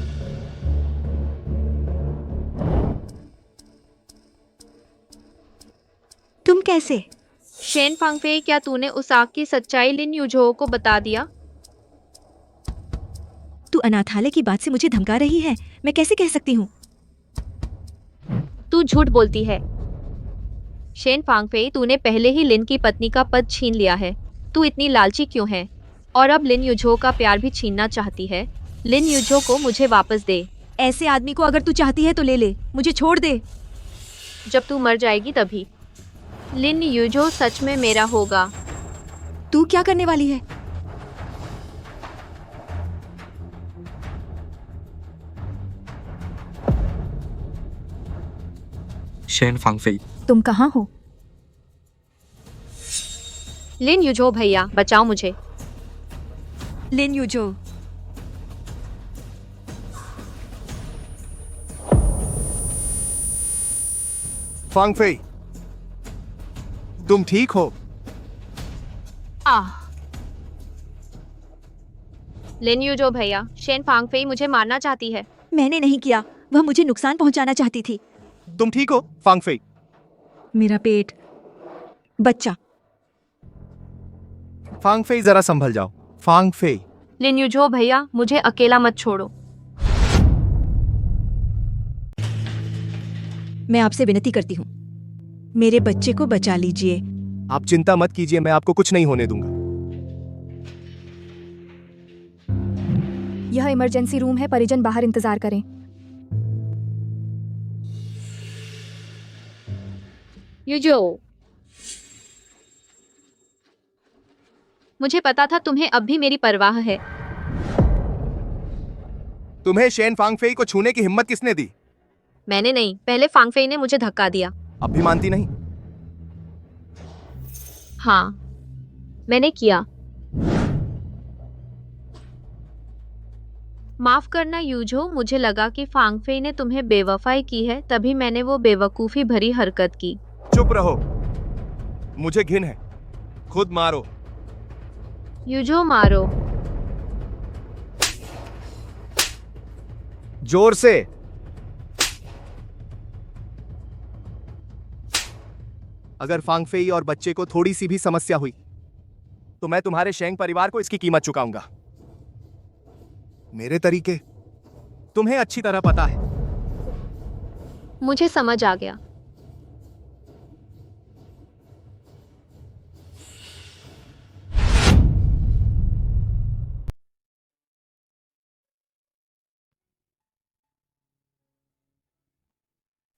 तुम कैसे? शेन फांगफेई, क्या तूने उस आग की सच्चाई लिन युझो को बता दिया? तू अनाथालय की बात से मुझे धमका रही है। मैं कैसे कह सकती हूँ? तू झूठ बोलती है। शेन फांगफेई, तूने पहले ही लिन की पत्नी का पद छीन लिया है। तू इतनी लालची क्यों है? और अब लिन युझो का प्यार भी छीनना चाहती है। लिन युझो को मुझे वापस दे। ऐसे आदमी को अगर तू चाहती है तो ले ले, मुझे छोड़ दे। जब तू मर जाएगी तभी लिन युझो सच में मेरा होगा। तू क्या करने वाली है? शेन फांगफेई, तुम कहाँ हो? लिन युझो भैया, बचाओ मुझे। लिन युझो, फांगफेई, तुम ठीक हो? लिन युझो भैया, शेन फांगफेई मुझे मारना चाहती है। मैंने नहीं किया, वह मुझे नुकसान पहुंचाना चाहती थी। तुम ठीक हो फांगफेई? मेरा पेट, बच्चा। फांगफेई, जरा संभल जाओ। फांगफेई, लिन युझो भैया, मुझे अकेला मत छोड़ो। मैं आपसे विनती करती हूँ, मेरे बच्चे को बचा लीजिए। आप चिंता मत कीजिए, मैं आपको कुछ नहीं होने दूंगा। यह इमरजेंसी रूम है, परिजन बाहर इंतजार करें। युझो, मुझे पता था तुम्हें अब भी मेरी परवाह है। तुम्हें शेन फांगफेई को छूने की हिम्मत किसने दी? मैंने नहीं, पहले फांगफेई ने मुझे धक्का दिया। अब भी मानती नहीं? हाँ, मैंने किया। माफ करना यूझो, मुझे लगा कि फांगफेई ने तुम्हें बेवफाई की है, तभी मैंने वो बेवकूफी भरी हरकत की। चुप रहो, मुझे घिन है। खुद मारो। यूझो मारो। जोर से। अगर फांगफेई और बच्चे को थोड़ी सी भी समस्या हुई तो मैं तुम्हारे शेंग परिवार को इसकी कीमत चुकाऊंगा। मेरे तरीके तुम्हें अच्छी तरह पता है। मुझे समझ आ गया।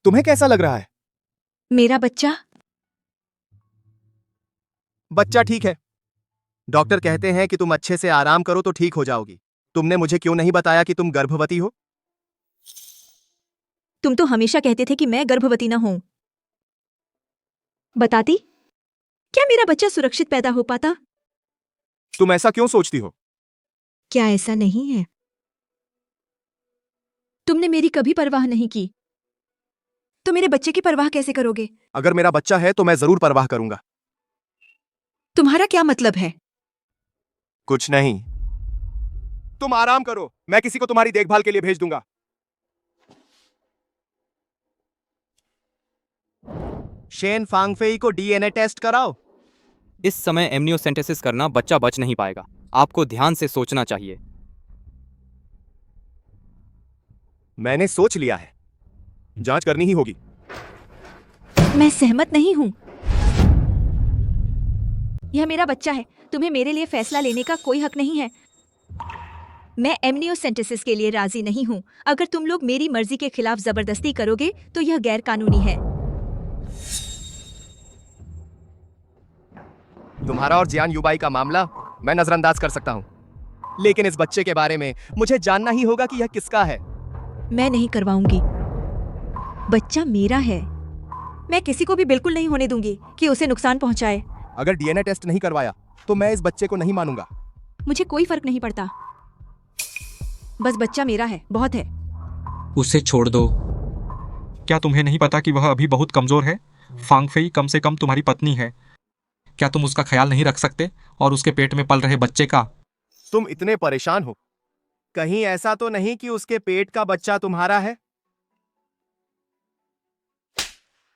तुम्हें कैसा लग रहा है? मेरा बच्चा? बच्चा ठीक है। डॉक्टर कहते हैं कि तुम अच्छे से आराम करो तो ठीक हो जाओगी। तुमने मुझे क्यों नहीं बताया कि तुम गर्भवती हो? तुम तो हमेशा कहते थे कि मैं गर्भवती न हूं। बताती, क्या मेरा बच्चा सुरक्षित पैदा हो पाता? तुम ऐसा क्यों सोचती हो? क्या ऐसा नहीं है? तुमने मेरी कभी परवाह नहीं की, तो मेरे बच्चे की परवाह कैसे करोगे? अगर मेरा बच्चा है तो मैं जरूर परवाह करूंगा। तुम्हारा क्या मतलब है? कुछ नहीं। तुम आराम करो, मैं किसी को तुम्हारी देखभाल के लिए भेज दूंगा। शेन फांगफेई को डीएनए टेस्ट कराओ। इस समय एमनियोसेंटेसिस करना बच्चा बच नहीं पाएगा। आपको ध्यान से सोचना चाहिए। मैंने सोच लिया है, जांच करनी ही होगी। मैं सहमत नहीं हूं। यह मेरा बच्चा है, तुम्हें मेरे लिए फैसला लेने का कोई हक नहीं है। मैं एमनियोसेंटेसिस के लिए राजी नहीं हूं। अगर तुम लोग मेरी मर्जी के खिलाफ जबरदस्ती करोगे तो यह गैर कानूनी है। तुम्हारा और जियान युबाई का मामला मैं नजरअंदाज कर सकता हूं, लेकिन इस बच्चे के बारे में मुझे जानना ही होगा कि यह किसका है। मैं नहीं करवाऊंगी। बच्चा मेरा है। मैं किसी को भी बिल्कुल नहीं होने दूंगी कि उसे नुकसान पहुंचाए। अगर डीएनए टेस्ट नहीं करवाया तो मैं इस बच्चे को नहीं मानूंगा। मुझे कोई फर्क नहीं पड़ता, बस बच्चा मेरा है, बहुत है। उसे छोड़ दो। क्या तुम्हें नहीं पता कि वह अभी बहुत कमजोर है? फांगफेई कम से कम तुम्हारी पत्नी है। क्या तुम उसका ख्याल नहीं रख सकते, और उसके पेट में पल रहे बच्चे का? तुम इतने परेशान हो, कहीं ऐसा तो नहीं कि उसके पेट का बच्चा तुम्हारा है?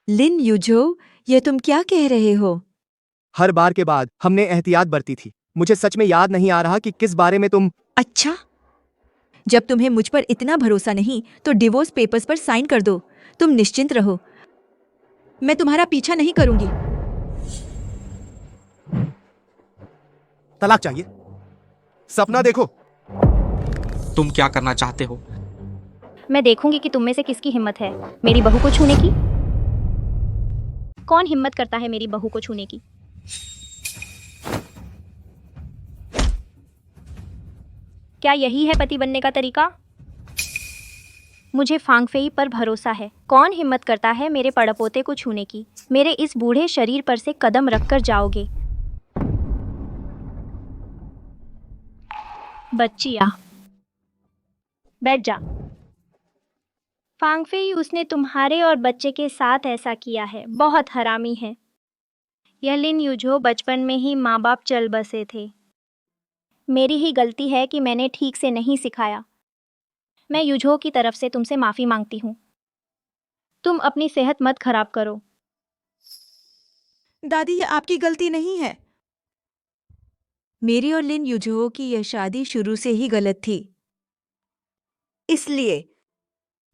लिन यूझो, ये तुम क्या कह रहे हो? हर बार के बाद हमने एहतियात बरती थी। मुझे सच में याद नहीं आ रहा कि किस बारे में तुम। अच्छा, जब तुम्हें मुझ पर इतना भरोसा नहीं तो डिवोर्स पेपर्स पर साइन कर दो। तुम निश्चिंत रहो, मैं तुम्हारा पीछा नहीं करूंगी। तलाक चाहिए? सपना देखो। तुम क्या करना चाहते हो? मैं देखूंगी कि तुम में से किसकी हिम्मत है मेरी बहू को छूने की। कौन हिम्मत करता है मेरी बहू को छूने की? क्या यही है पति बनने का तरीका? मुझे फांगफेई पर भरोसा है। कौन हिम्मत करता है मेरे पड़पोते को छूने की? मेरे इस बूढ़े शरीर पर से कदम रखकर जाओगे। बच्चिया, बैठ जा। फांगफेई, उसने तुम्हारे और बच्चे के साथ ऐसा किया है, बहुत हरामी है। यह लिन यूझो बचपन में ही माँ बाप चल बसे थे। मेरी ही गलती है कि मैंने ठीक से नहीं सिखाया। मैं यूझो की तरफ से तुमसे माफ़ी मांगती हूँ। तुम अपनी सेहत मत खराब करो। दादी, ये आपकी गलती नहीं है। मेरी और लिन यूझो की यह शादी शुरू से ही गलत थी, इसलिए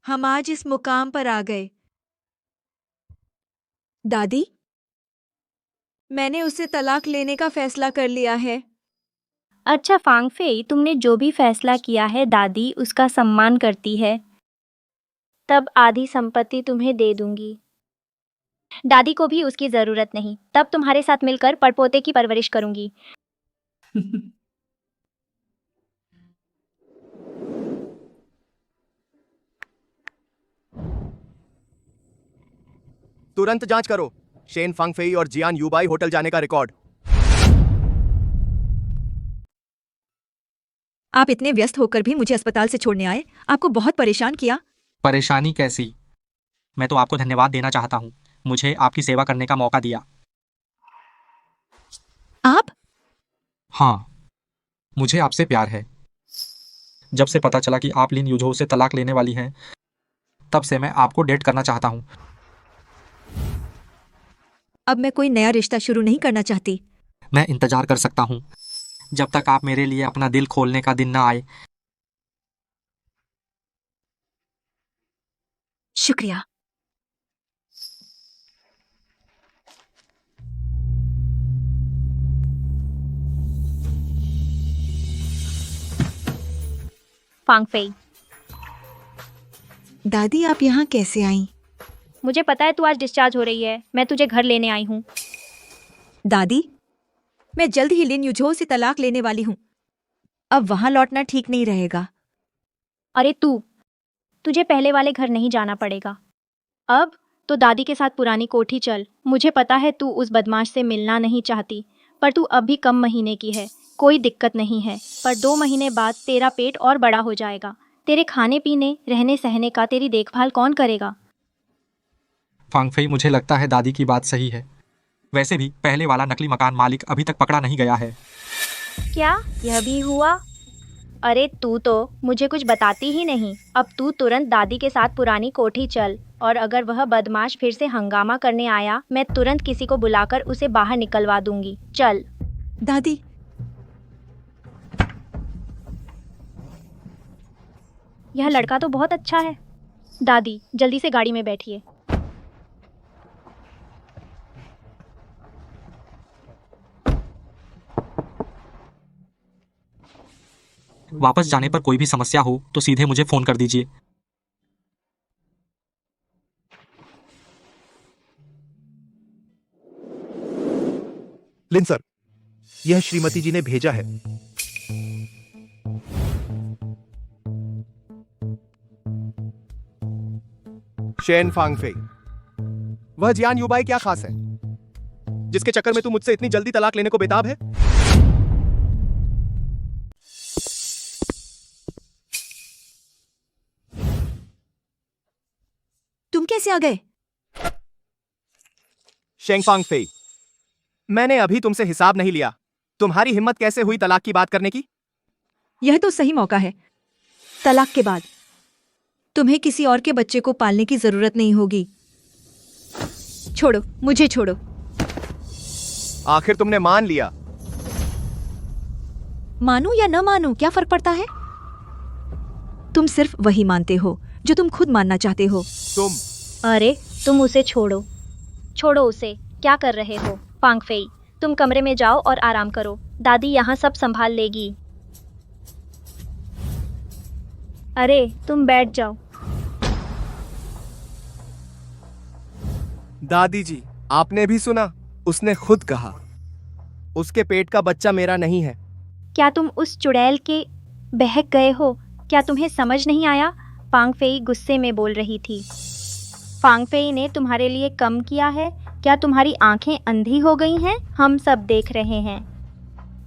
हम आज इस मुकाम पर आ गए। दादी, मैंने उससे तलाक लेने का फैसला कर लिया है। अच्छा फांगफेई, तुमने जो भी फैसला किया है दादी उसका सम्मान करती है। तब आधी संपत्ति तुम्हें दे दूंगी। दादी को भी उसकी ज़रूरत नहीं। तब तुम्हारे साथ मिलकर पड़पोते की परवरिश करूंगी। तुरंत जांच करो शेन फांगफेई और जियान युबाई होटल जाने का रिकॉर्ड। आप इतने व्यस्त होकर भी मुझे अस्पताल से छोड़ने आए, आपको बहुत परेशान किया। परेशानी कैसी? मैं तो आपको धन्यवाद देना चाहता हूँ, मुझे आपकी सेवा करने का मौका दिया। आप? हाँ, मुझे आपसे प्यार है। जब से पता चला कि आप लिन युझो से तलाक लेने वाली हैं, तब से मैं आपको डेट करना चाहता हूँ। अब मैं कोई नया रिश्ता शुरू नहीं करना चाहती। मैं इंतजार कर सकता हूँ जब तक आप मेरे लिए अपना दिल खोलने का दिन ना आए। शुक्रिया। फांगफेई, दादी आप यहाँ कैसे आईं? मुझे पता है तू आज डिस्चार्ज हो रही है, मैं तुझे घर लेने आई हूँ। दादी, मैं जल्द ही लिन युझो से तलाक लेने वाली हूँ। अब वहां लौटना ठीक नहीं रहेगा। अरे तुझे पहले वाले घर नहीं जाना पड़ेगा। अब तो दादी के साथ पुरानी कोठी चल। मुझे पता है तू उस बदमाश से मिलना नहीं चाहती, पर तू अब भी कम महीने की है, कोई दिक्कत नहीं है। पर 2 महीने बाद तेरा पेट और बड़ा हो जाएगा। तेरे खाने पीने, रहने सहने का तेरी देखभाल कौन करेगा? फांगफेई, मुझे लगता है दादी की बात सही है। वैसे भी पहले वाला नकली मकान मालिक अभी तक पकड़ा नहीं गया है। क्या यह भी हुआ? अरे तू तो मुझे कुछ बताती ही नहीं। अब तू तुरंत दादी के साथ पुरानी कोठी चल, और अगर वह बदमाश फिर से हंगामा करने आया, मैं तुरंत किसी को बुलाकर उसे बाहर निकलवा दूंगी। चल। दादी, यह लड़का तो बहुत अच्छा है। दादी, जल्दी से गाड़ी में बैठिए। वापस जाने पर कोई भी समस्या हो तो सीधे मुझे फोन कर दीजिए। लिन सर, यह श्रीमती जी ने भेजा है। शेन फांगफेई, वह जियान युबाई क्या खास है जिसके चक्कर में तू मुझसे इतनी जल्दी तलाक लेने को बेताब है? तुम कैसे आ गए? शेंग फांगफेई, मैंने अभी तुमसे हिसाब नहीं लिया। तुम्हारी हिम्मत कैसे हुई तलाक की बात करने की? यह तो सही मौका है। तलाक के बाद तुम्हें किसी और के बच्चे को पालने की जरूरत नहीं होगी। छोड़ो, मुझे छोड़ो। आखिर तुमने मान लिया। मानूं या न मानूं, क्या फर्क पड़ता है? तुम सिर्फ वही मानते हो जो तुम खुद मानना चाहते हो। अरे तुम उसे छोड़ो, छोड़ो उसे। क्या कर रहे हो? फांगफेई, तुम कमरे में जाओ और आराम करो। दादी यहाँ सब संभाल लेगी। अरे तुम बैठ जाओ। दादी जी, आपने भी सुना, उसने खुद कहा उसके पेट का बच्चा मेरा नहीं है। क्या तुम उस चुड़ैल के बहक गए हो? क्या तुम्हें समझ नहीं आया? फांगफेई गुस्से में बोल रही थी। फांगफेई ने तुम्हारे लिए कम किया है? क्या तुम्हारी आंखें अंधी हो गई हैं? हम सब देख रहे हैं।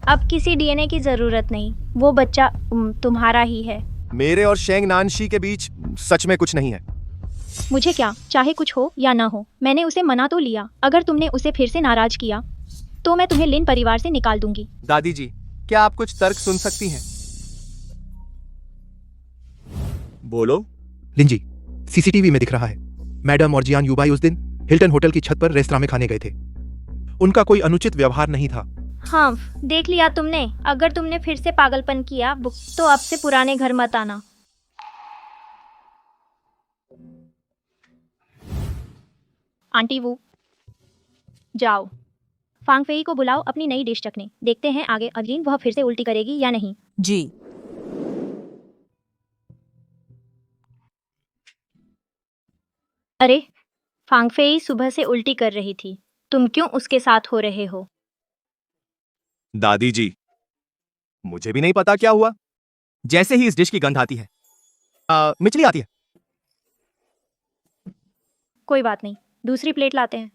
अब किसी डीएनए की जरूरत नहीं, वो बच्चा तुम्हारा ही है। मेरे और शेंग नानशी के बीच सच में कुछ नहीं है। मुझे क्या, चाहे कुछ हो या ना हो, मैंने उसे मना तो लिया। अगर तुमने उसे फिर से नाराज किया तो मैं तुम्हें लिन परिवार से निकाल दूंगी। दादी जी, क्या आप कुछ तर्क सुन सकती हैं? बोलो। लिन जी, सीसीटीवी में दिख रहा है मैडम और जियान युबाई उस दिन हिल्टन होटल की छत पर रेस्तरां में खाने गए थे। उनका कोई अनुचित व्यवहार नहीं था। हाँ, देख लिया तुमने। अगर तुमने फिर से पागलपन किया तो अब से पुराने घर मत आना। आंटी वू, जाओ फांगफेई को बुलाओ अपनी नई डिश चखने। देखते हैं आगे अगलीन वह फिर से उल्टी करेगी या नहीं। जी। अरे फांगफेई सुबह से उल्टी कर रही थी, तुम क्यों उसके साथ हो रहे हो? दादी जी, मुझे भी नहीं पता क्या हुआ। जैसे ही इस डिश की गंध आती है मिचली आती है। कोई बात नहीं, दूसरी प्लेट लाते हैं।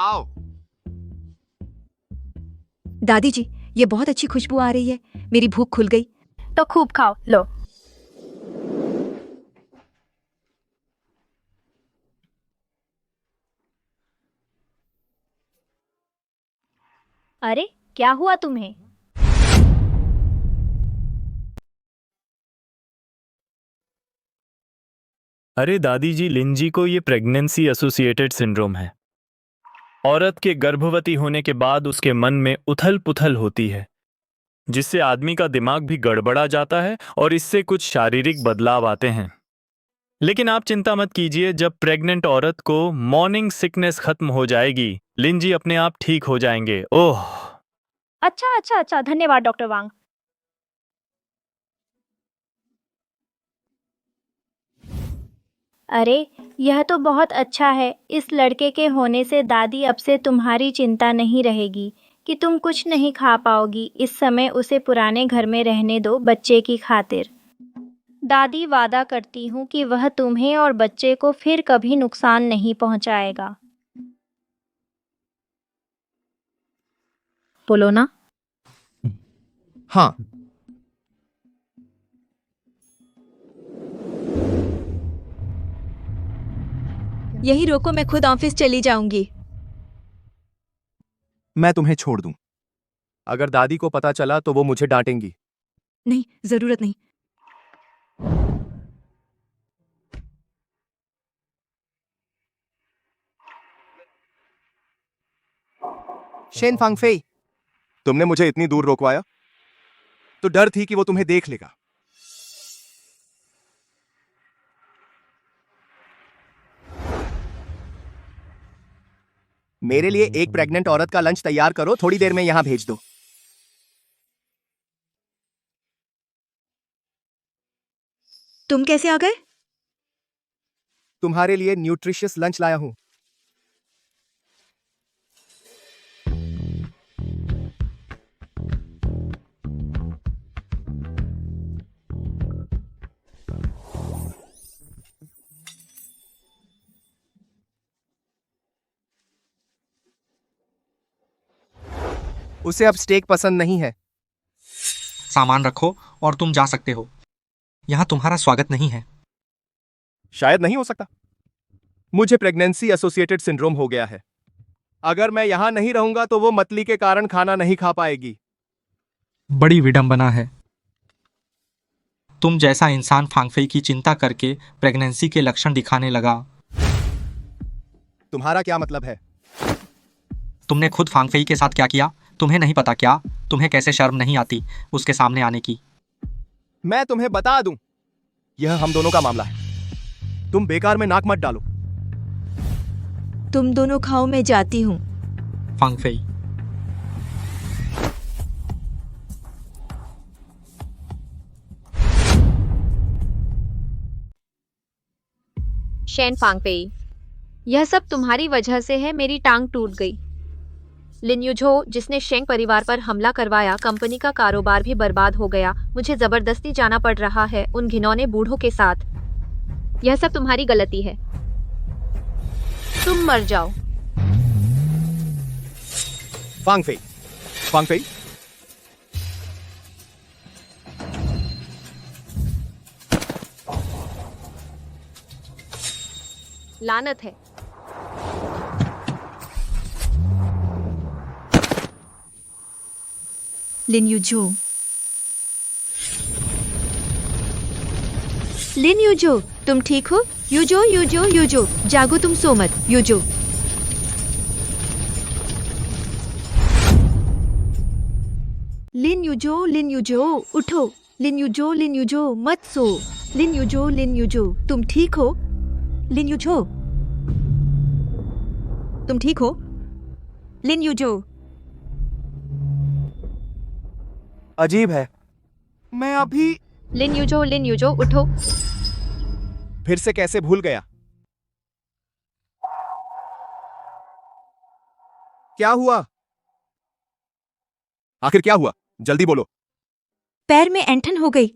आओ। दादी जी, ये बहुत अच्छी खुशबू आ रही है, मेरी भूख खुल गई। तो खूब खाओ, लो। अरे क्या हुआ तुम्हें? अरे दादी जी, लिंजी को ये प्रेगनेंसी एसोसिएटेड सिंड्रोम है। औरत के गर्भवती होने के बाद उसके मन में उथल पुथल होती है, जिससे आदमी का दिमाग भी गड़बड़ा जाता है और इससे कुछ शारीरिक बदलाव आते हैं। लेकिन आप चिंता मत कीजिए, जब प्रेग्नेंट औरत को मॉर्निंग सिकनेस खत्म हो जाएगी, लिंजी अपने आप ठीक हो जाएंगे। ओह, अच्छा अच्छा अच्छा, धन्यवाद डॉक्टर वांग। अरे यह तो बहुत अच्छा है। इस लड़के के होने से दादी अब से तुम्हारी चिंता नहीं रहेगी कि तुम कुछ नहीं खा पाओगी। इस समय उसे पुराने घर में रहने दो, बच्चे की खातिर। दादी वादा करती हूँ कि वह तुम्हें और बच्चे को फिर कभी नुकसान नहीं पहुँचाएगा। बोलो ना। हाँ। यही रोको, मैं खुद ऑफिस चली जाऊंगी। मैं तुम्हें छोड़ दूं। अगर दादी को पता चला तो वो मुझे डांटेंगी। नहीं, जरूरत नहीं। शेन फांगफेई, तुमने मुझे इतनी दूर रोकवाया तो डर थी कि वो तुम्हें देख लेगा। मेरे लिए एक प्रेग्नेंट औरत का लंच तैयार करो, थोड़ी देर में यहां भेज दो। तुम कैसे आ गए? तुम्हारे लिए न्यूट्रिशियस लंच लाया हूं। उसे अब स्टेक पसंद नहीं है। सामान रखो और तुम जा सकते हो। यहाँ तुम्हारा स्वागत नहीं है। शायद नहीं हो सकता। मुझे प्रेगनेंसी एसोसिएटेड सिंड्रोम हो गया है। अगर मैं यहां नहीं रहूंगा तो वो मतली के कारण खाना नहीं खा पाएगी। बड़ी विडंबना है। तुम जैसा इंसान फांगफेई की चिंता करके प्रेगनेंसी के लक्षण दिखाने लगा। तुम्हारा क्या मतलब है? तुमने खुद फांगफेई के साथ क्या किया? तुम्हें नहीं पता क्या? तुम्हें कैसे शर्म नहीं आती उसके सामने आने की? मैं तुम्हें बता दूं, यह हम दोनों का मामला है। तुम बेकार में नाक मत डालो। तुम दोनों खाओ, मैं जाती हूँ। फांगफेई, शेन फांगपेई, यह सब तुम्हारी वजह से है। मेरी टांग टूट गई। लिन युझो, जिसने शेंग परिवार पर हमला करवाया, कंपनी का कारोबार भी बर्बाद हो गया। मुझे जबरदस्ती जाना पड़ रहा है उन घिनौने बूढ़ों के साथ। यह सब तुम्हारी गलती है। तुम मर जाओ। फांगफेई, फांगफेई, लानत है। लिन युझो, लिन युझो, तुम ठीक हो? युझो युझो युझो, जागो, तुम सो मत। युझो, लिन युझो, लिन युझो, उठो। लिन युझो, लिन युझो, मत सो। लिन युझो, लिन युझो, तुम ठीक हो? लिन युझो, तुम ठीक हो? लिन युझो। अजीब है, मैं अभी लिन युझो, उठो। फिर से कैसे भूल गया? क्या हुआ? आखिर क्या हुआ? जल्दी बोलो। पैर में ऐंठन हो गई।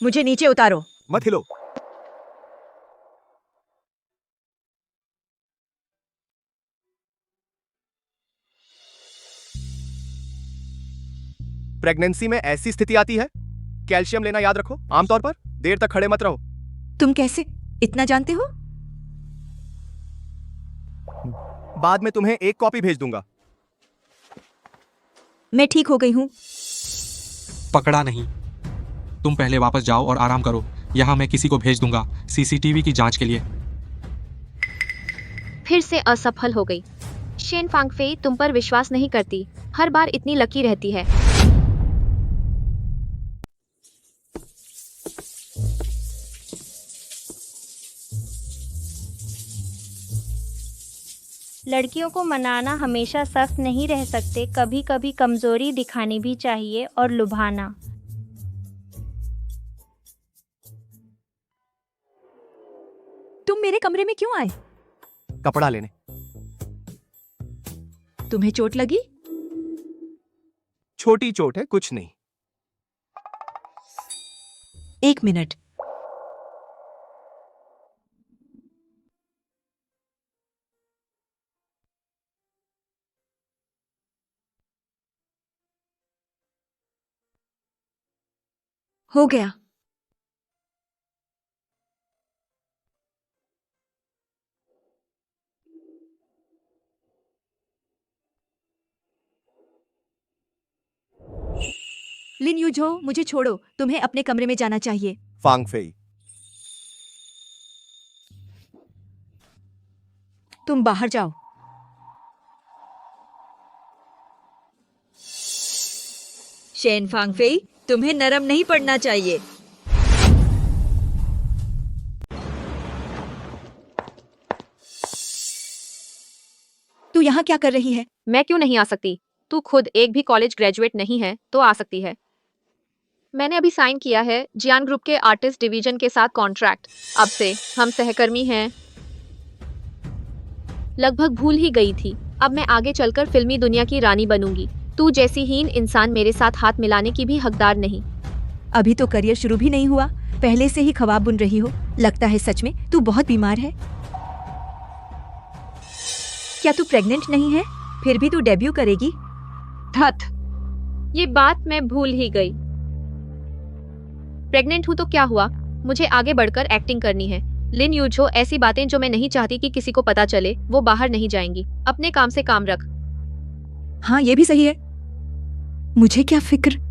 मुझे नीचे उतारो। मत हिलो। प्रेगनेंसी में ऐसी स्थिति आती है, कैल्शियम लेना याद रखो। आमतौर पर देर तक खड़े मत रहो। तुम कैसे इतना जानते हो? बाद में तुम्हें एक कॉपी भेज दूंगा। मैं ठीक हो गई हूँ। पकड़ा नहीं। तुम पहले वापस जाओ और आराम करो। यहाँ मैं किसी को भेज दूंगा सीसीटीवी की जांच के लिए। फिर से असफल हो गई। शेन फांगफेई तुम पर विश्वास नहीं करती, हर बार इतनी लकी रहती है। लड़कियों को मनाना हमेशा सख्त नहीं रह सकते, कभी कभी कमजोरी दिखानी भी चाहिए और लुभाना। तुम मेरे कमरे में क्यों आए? कपड़ा लेने। तुम्हें चोट लगी? छोटी चोट है, कुछ नहीं। 1 मिनट। हो गया। लिन यूझो, मुझे छोड़ो, तुम्हें अपने कमरे में जाना चाहिए। फांगफेई, तुम बाहर जाओ। शेन फांगफेई, तुम्हें नरम नहीं पड़ना चाहिए। तू यहाँ क्या कर रही है? मैं क्यों नहीं आ सकती? तू खुद एक भी कॉलेज ग्रेजुएट नहीं है तो आ सकती है। मैंने अभी साइन किया है जियान ग्रुप के आर्टिस्ट डिवीजन के साथ कॉन्ट्रैक्ट। अब से हम सहकर्मी हैं। लगभग भूल ही गई थी। अब मैं आगे चलकर फिल्मी दुनिया की रानी बनूंगी। तू जैसी हीन इंसान मेरे साथ हाथ मिलाने की भी हकदार नहीं। अभी तो करियर शुरू भी नहीं हुआ, पहले से ही ख्वाब बुन रही हो। लगता है सच में तू बहुत बीमार है। क्या तू प्रेग्नेंट नहीं है? फिर भी तू डेब्यू करेगी। धत, ये बात मैं भूल ही गई। प्रेग्नेंट हूँ तो क्या हुआ? मुझे आगे बढ़कर एक्टिंग करनी है। लिन यूझो, ऐसी बातें जो मैं नहीं चाहती कि किसी को पता चले, वो बाहर नहीं जाएंगी। अपने काम से काम रख। हाँ, ये भी सही है। मुझे क्या फिक्र।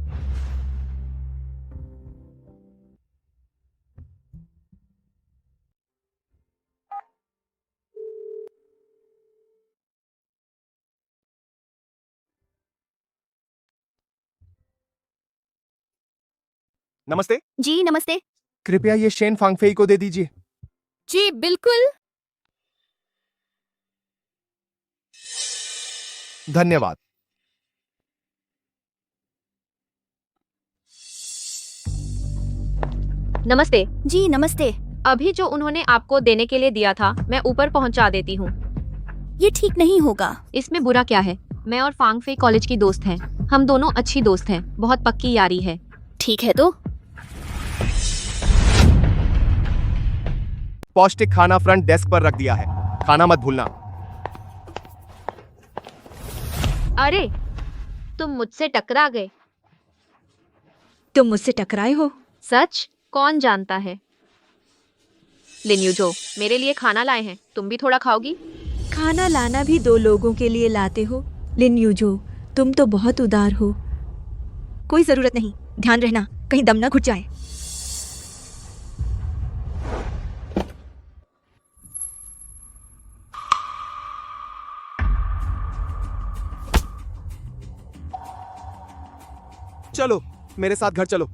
नमस्ते। जी नमस्ते। कृपया ये शेन फांगफेई को दे दीजिए। जी बिल्कुल। धन्यवाद। नमस्ते। जी नमस्ते। अभी जो उन्होंने आपको देने के लिए दिया था, मैं ऊपर पहुंचा देती हूँ। ये ठीक नहीं होगा। इसमें बुरा क्या है? मैं और फांगफेई कॉलेज की दोस्त हैं। हम दोनों अच्छी दोस्त हैं, बहुत पक्की यारी है। ठीक है तो। पौष्टिक खाना फ्रंट डेस्क पर रख दिया है, खाना मत भूलना। अरे, तुम मुझसे टकरा गए। तुम मुझसे टकराए हो? सच? कौन जानता है। लिन यूझो, मेरे लिए खाना लाए हैं, तुम भी थोड़ा खाओगी? खाना लाना भी 2 लोगों के लिए लाते हो? लिन यूझो, तुम तो बहुत उदार हो। कोई जरूरत नहीं, ध्यान रहना कहीं दम ना घुट जाए। चलो मेरे साथ घर चलो।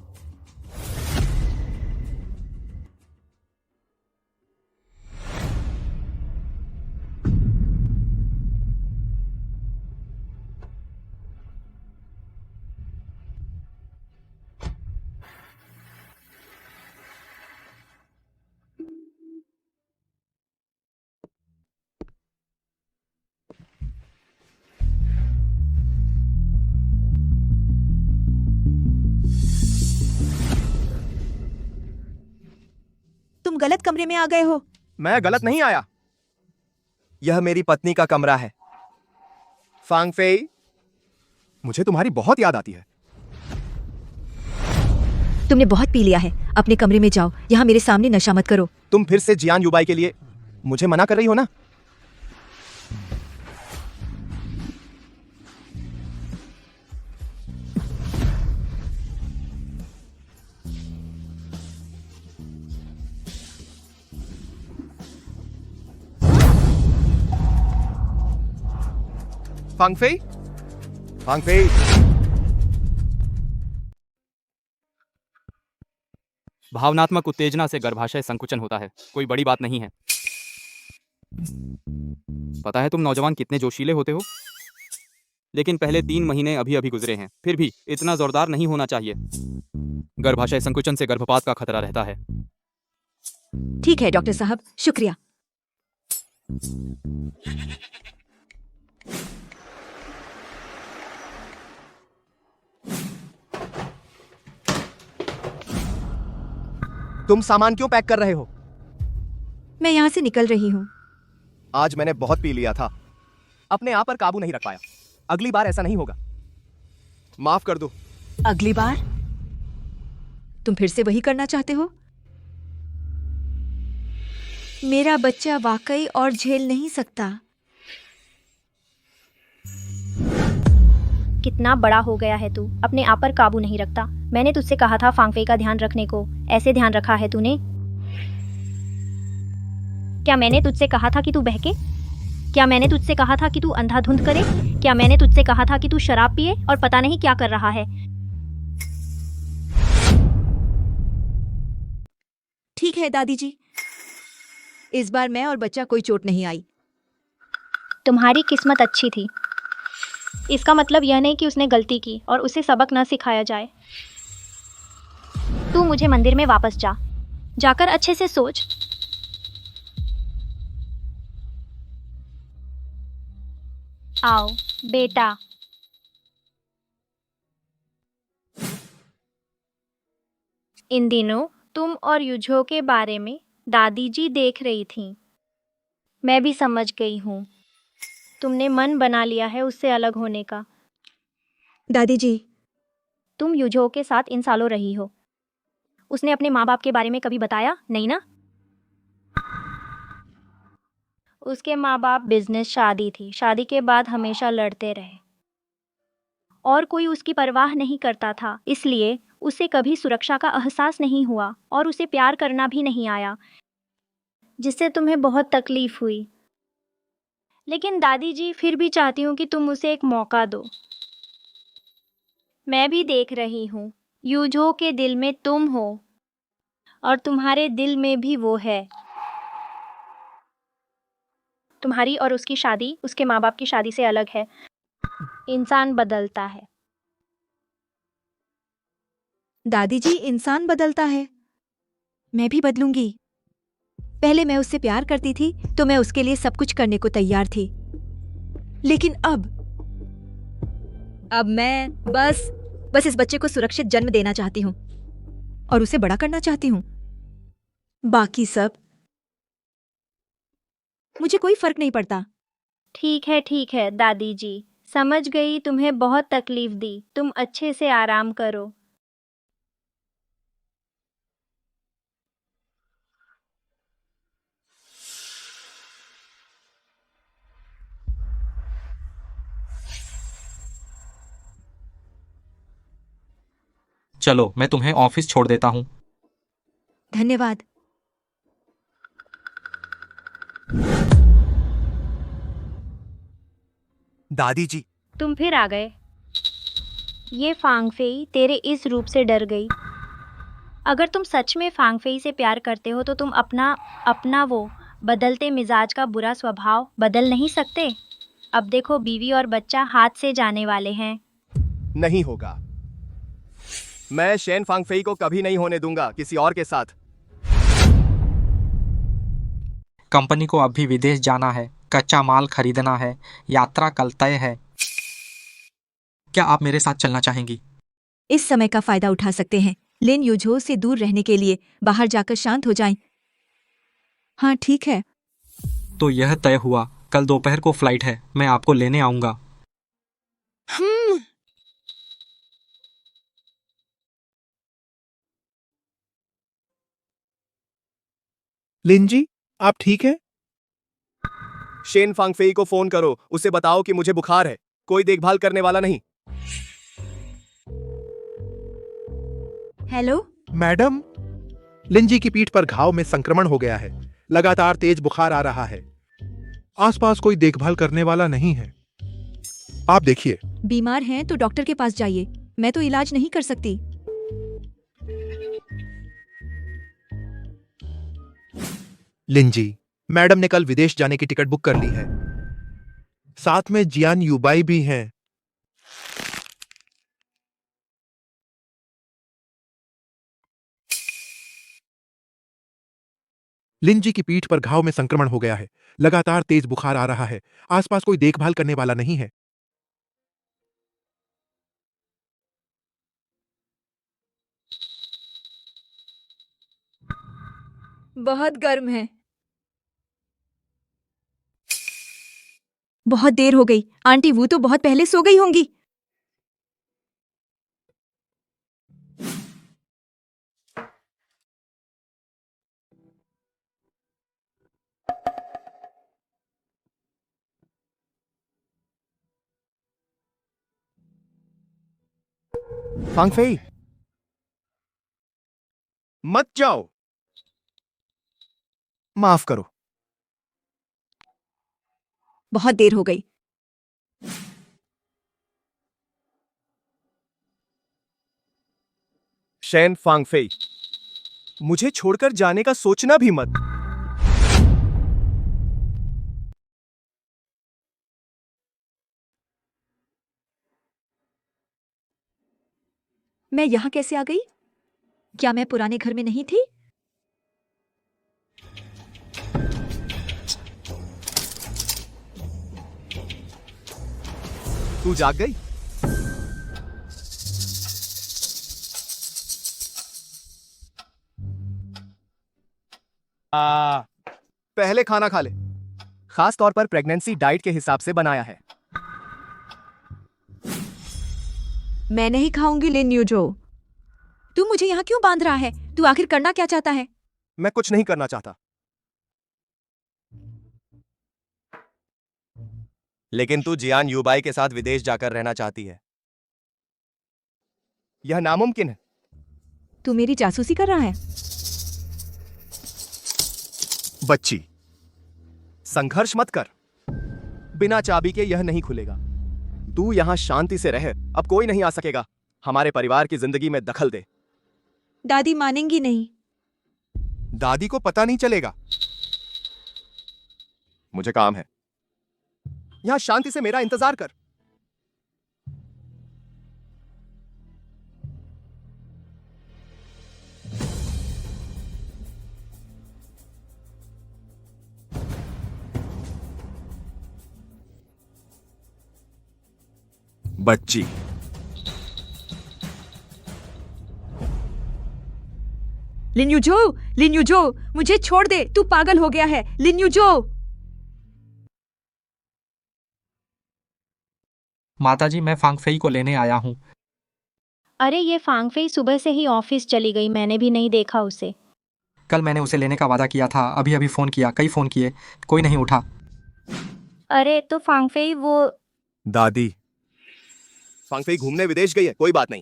तुम गलत कमरे में आ गए हो। मैं गलत नहीं आया, यह मेरी पत्नी का कमरा है। फांगफेई, मुझे तुम्हारी बहुत याद आती है। तुमने बहुत पी लिया है, अपने कमरे में जाओ, यहाँ मेरे सामने नशा मत करो। तुम फिर से जियान युबाई के लिए मुझे मना कर रही हो ना? फांगफेई, फांगफेई, भावनात्मक उत्तेजना से गर्भाशय संकुचन होता है, कोई बड़ी बात नहीं है। पता है तुम नौजवान कितने जोशीले होते हो, लेकिन पहले 3 महीने अभी अभी गुजरे हैं, फिर भी इतना जोरदार नहीं होना चाहिए। गर्भाशय संकुचन से गर्भपात का खतरा रहता है। ठीक है डॉक्टर साहब, शुक्रिया। तुम सामान क्यों पैक कर रहे हो? मैं यहाँ से निकल रही हूँ। आज मैंने बहुत पी लिया था, अपने आप पर काबू नहीं रख पाया। अगली बार ऐसा नहीं होगा, माफ कर दो। अगली बार तुम फिर से वही करना चाहते हो? मेरा बच्चा वाकई और झेल नहीं सकता। कितना बड़ा हो गया है तू, अपने आप पर काबू नहीं रखता। मैंने तुझसे कहा था फांगफेई का ध्यान रखने को, ऐसे ध्यान रखा है तूने? क्या मैंने तुझसे कहा था कि तू बहके? क्या मैंने तुझसे कहा था कि तू अंधाधुंध करे? क्या मैंने तुझसे कहा था कि तू शराब पिए और पता नहीं क्या कर रहा है? ठीक है दादी जी, इस बार मैं और बच्चा कोई चोट नहीं आई। तुम्हारी किस्मत अच्छी थी। इसका मतलब यह नहीं कि उसने गलती की और उसे सबक न सिखाया जाए। तू मुझे मंदिर में वापस जा, जाकर अच्छे से सोच। आओ बेटा। इन दिनों तुम और युझो के बारे में दादी जी देख रही थीं। मैं भी समझ गई हूँ, तुमने मन बना लिया है उससे अलग होने का। दादी जी, तुम युझो के साथ इन सालों रही हो, उसने अपने माँ बाप के बारे में कभी बताया नहीं ना? उसके माँ बाप बिजनेस शादी थी, शादी के बाद हमेशा लड़ते रहे और कोई उसकी परवाह नहीं करता था, इसलिए उसे कभी सुरक्षा का एहसास नहीं हुआ और उसे प्यार करना भी नहीं आया, जिससे तुम्हें बहुत तकलीफ हुई। लेकिन दादी जी, फिर भी चाहती हूँ कि तुम उसे एक मौका दो। मैं भी देख रही हूँ, युझो के दिल में तुम हो और तुम्हारे दिल में भी वो है। तुम्हारी और उसकी शादी उसके माँ बाप की शादी से अलग है। इंसान बदलता है। दादी जी, इंसान बदलता है, मैं भी बदलूंगी। पहले मैं उससे प्यार करती थी तो मैं उसके लिए सब कुछ करने को तैयार थी, लेकिन अब मैं बस इस बच्चे को सुरक्षित जन्म देना चाहती हूँ और उसे बड़ा करना चाहती हूँ। बाकी सब मुझे कोई फर्क नहीं पड़ता। ठीक है दादी जी, समझ गई, तुम्हें बहुत तकलीफ दी। तुम अच्छे से आराम करो। चलो मैं तुम्हें ऑफिस छोड़ देता हूँ। धन्यवाद। दादी जी, तुम फिर आ गए। ये फांगफेई तेरे इस रूप से डर गई। अगर तुम सच में फांगफेई से प्यार करते हो तो तुम अपना वो बदलते मिजाज का बुरा स्वभाव बदल नहीं सकते। अब देखो, बीवी और बच्चा हाथ से जाने वाले हैं। नहीं होगा। मैं शेन फांगफेई को कभी नहीं होने दूंगा किसी और के साथ। कंपनी को अब भी विदेश जाना है, कच्चा माल खरीदना है, यात्रा कल तय है। क्या आप मेरे साथ चलना चाहेंगी? इस समय का फायदा उठा सकते हैं। लिन युझो से दूर रहने के लिए बाहर जाकर शांत हो जाएं। हाँ ठीक है। तो यह तय हुआ, कल दोपहर को फ्लाइट है, मैं आपको लेने आऊंगा। लिन जी, आप ठीक हैं? शेन फांगफेई को फोन करो, उसे बताओ कि मुझे बुखार है, कोई देखभाल करने वाला नहीं। हेलो। मैडम, लिंजी की पीठ पर घाव में संक्रमण हो गया है। लगातार तेज बुखार आ रहा है। आसपास कोई देखभाल करने वाला नहीं है। आप देखिए। बीमार हैं तो डॉक्टर के पास जाइए, मैं तो इलाज नहीं कर सकती। लिंजी, मैडम ने कल विदेश जाने की टिकट बुक कर ली है। साथ में जियान यूबाई भी हैं। लिंजी की पीठ पर घाव में संक्रमण हो गया है। लगातार तेज बुखार आ रहा है। आसपास कोई देखभाल करने वाला नहीं है। बहुत गर्म है। बहुत देर हो गई। आंटी वो तो बहुत पहले सो गई होंगी। फांगफेई, मत जाओ। माफ करो। बहुत देर हो गई। शेन फांगफेई, मुझे छोड़कर जाने का सोचना भी मत। मैं यहाँ कैसे आ गई? क्या मैं पुराने घर में नहीं थी? तू जाग गई? पहले खाना खा ले। खास तौर पर प्रेगनेंसी डाइट के हिसाब से बनाया है। मैं नहीं खाऊंगी लिन यूजो। तू मुझे यहाँ क्यों बांध रहा है? तू आखिर करना क्या चाहता है? मैं कुछ नहीं करना चाहता, लेकिन तू जियान यूबाई के साथ विदेश जाकर रहना चाहती है। यह नामुमकिन है। तू मेरी जासूसी कर रहा है? बच्ची, संघर्ष मत कर। बिना चाबी के यह नहीं खुलेगा। तू यहां शांति से रह, अब कोई नहीं आ सकेगा। हमारे परिवार की जिंदगी में दखल दे। दादी मानेंगी नहीं। दादी को पता नहीं चलेगा। मुझे काम है। यहां शांति से मेरा इंतजार कर। बच्ची, लिन यूजो, मुझे छोड़ दे। तू पागल हो गया है लिन यूजो। माताजी, मैं फांगफेई को लेने आया हूँ। अरे ये फांगफेई सुबह से ही ऑफिस चली गई, मैंने भी नहीं देखा उसे। कल मैंने उसे लेने का वादा किया था। अभी अभी फोन किया, कई फोन किए, कोई नहीं उठा। अरे तो फांगफेई वो दादी, फांगफेई घूमने विदेश गई है, कोई बात नहीं।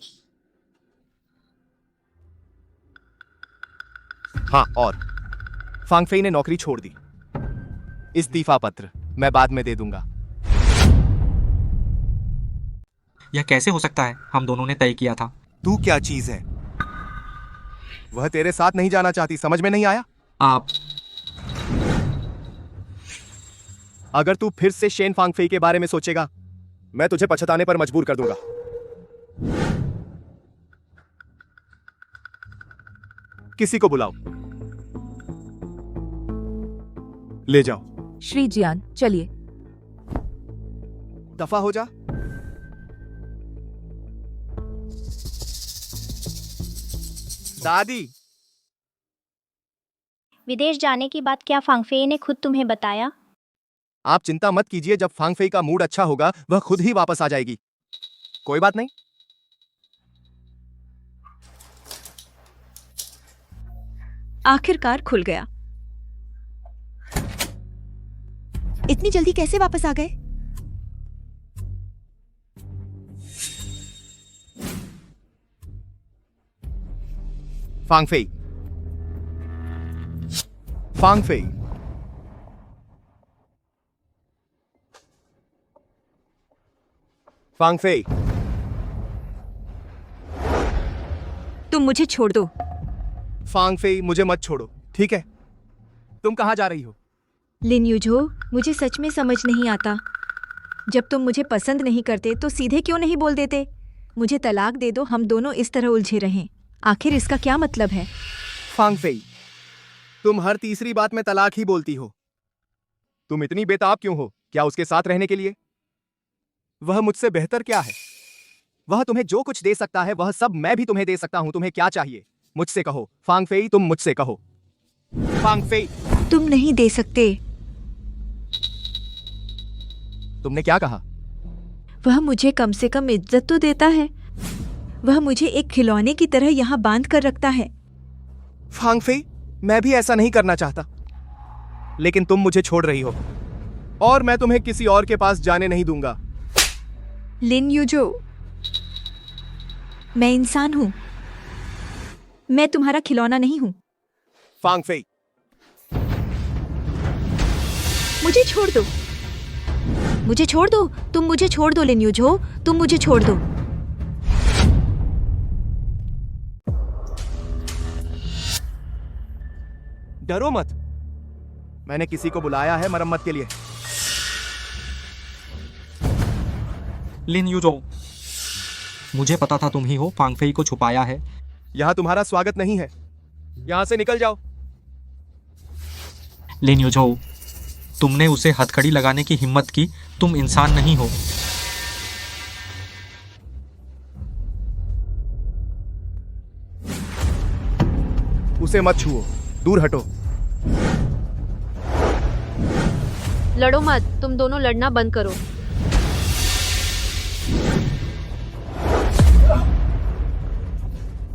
हाँ, और फांगफेई ने नौकरी छोड़ दी। इस्तीफा पत्र मैं बाद में दे दूंगा। यह कैसे हो सकता है? हम दोनों ने तय किया था। तू क्या चीज है? वह तेरे साथ नहीं जाना चाहती, समझ में नहीं आया? आप अगर तू फिर से शेन फांगफेई के बारे में सोचेगा, मैं तुझे पछताने पर मजबूर कर दूंगा। किसी को बुलाओ, ले जाओ। श्री जियान, चलिए। दफा हो जा। दादी, विदेश जाने की बात क्या फांगफेई ने खुद तुम्हें बताया? आप चिंता मत कीजिए, जब फांगफेई का मूड अच्छा होगा वह खुद ही वापस आ जाएगी। कोई बात नहीं। आखिरकार खुल गया। इतनी जल्दी कैसे वापस आ गए? फांगफेई, फांगफेई, फांगफेई, तुम मुझे छोड़ दो। फांगफेई, मुझे मत छोड़ो, ठीक है? तुम कहाँ जा रही हो? लिन यूझो, मुझे सच में समझ नहीं आता। जब तुम मुझे पसंद नहीं करते तो सीधे क्यों नहीं बोल देते? मुझे तलाक दे दो, हम दोनों इस तरह उलझे रहें। आखिर इसका क्या मतलब है? फांगफेई, तुम हर तीसरी बात में तलाक ही बोलती हो। तुम इतनी बेताब क्यों हो? क्या उसके साथ रहने के लिए? वह मुझसे बेहतर क्या है? वह तुम्हें जो कुछ दे सकता है वह सब मैं भी तुम्हें दे सकता हूं। तुम्हें क्या चाहिए? मुझसे कहो। फांगफेई, तुम मुझसे कहो। फांगफेई, तुम नहीं दे सकते। तुमने क्या कहा? वह मुझे कम से कम इज्जत तो देता है। वह मुझे एक खिलौने की तरह यहाँ बांध कर रखता है। फांगफेई, मैं भी ऐसा नहीं करना चाहता, लेकिन तुम मुझे छोड़ रही हो और मैं तुम्हें किसी और के पास जाने नहीं दूंगा। लिन यूझो, मैं इंसान हूं, मैं तुम्हारा खिलौना नहीं हूं। फांगफेई, मुझे छोड़ दो, मुझे छोड़ दो, तुम मुझे छोड़ दो लिन यूझो, तुम मुझे छोड़ दो। डरो मत, मैंने किसी को बुलाया है मरम्मत के लिए। लिन यूझो, मुझे पता था तुम ही हो, फांगफेई को छुपाया है। यहां तुम्हारा स्वागत नहीं है, यहां से निकल जाओ। लिन यूझो, तुमने उसे हथकड़ी लगाने की हिम्मत की, तुम इंसान नहीं हो। उसे मत छुओ, दूर हटो। लड़ो मत, तुम दोनों लड़ना बंद करो।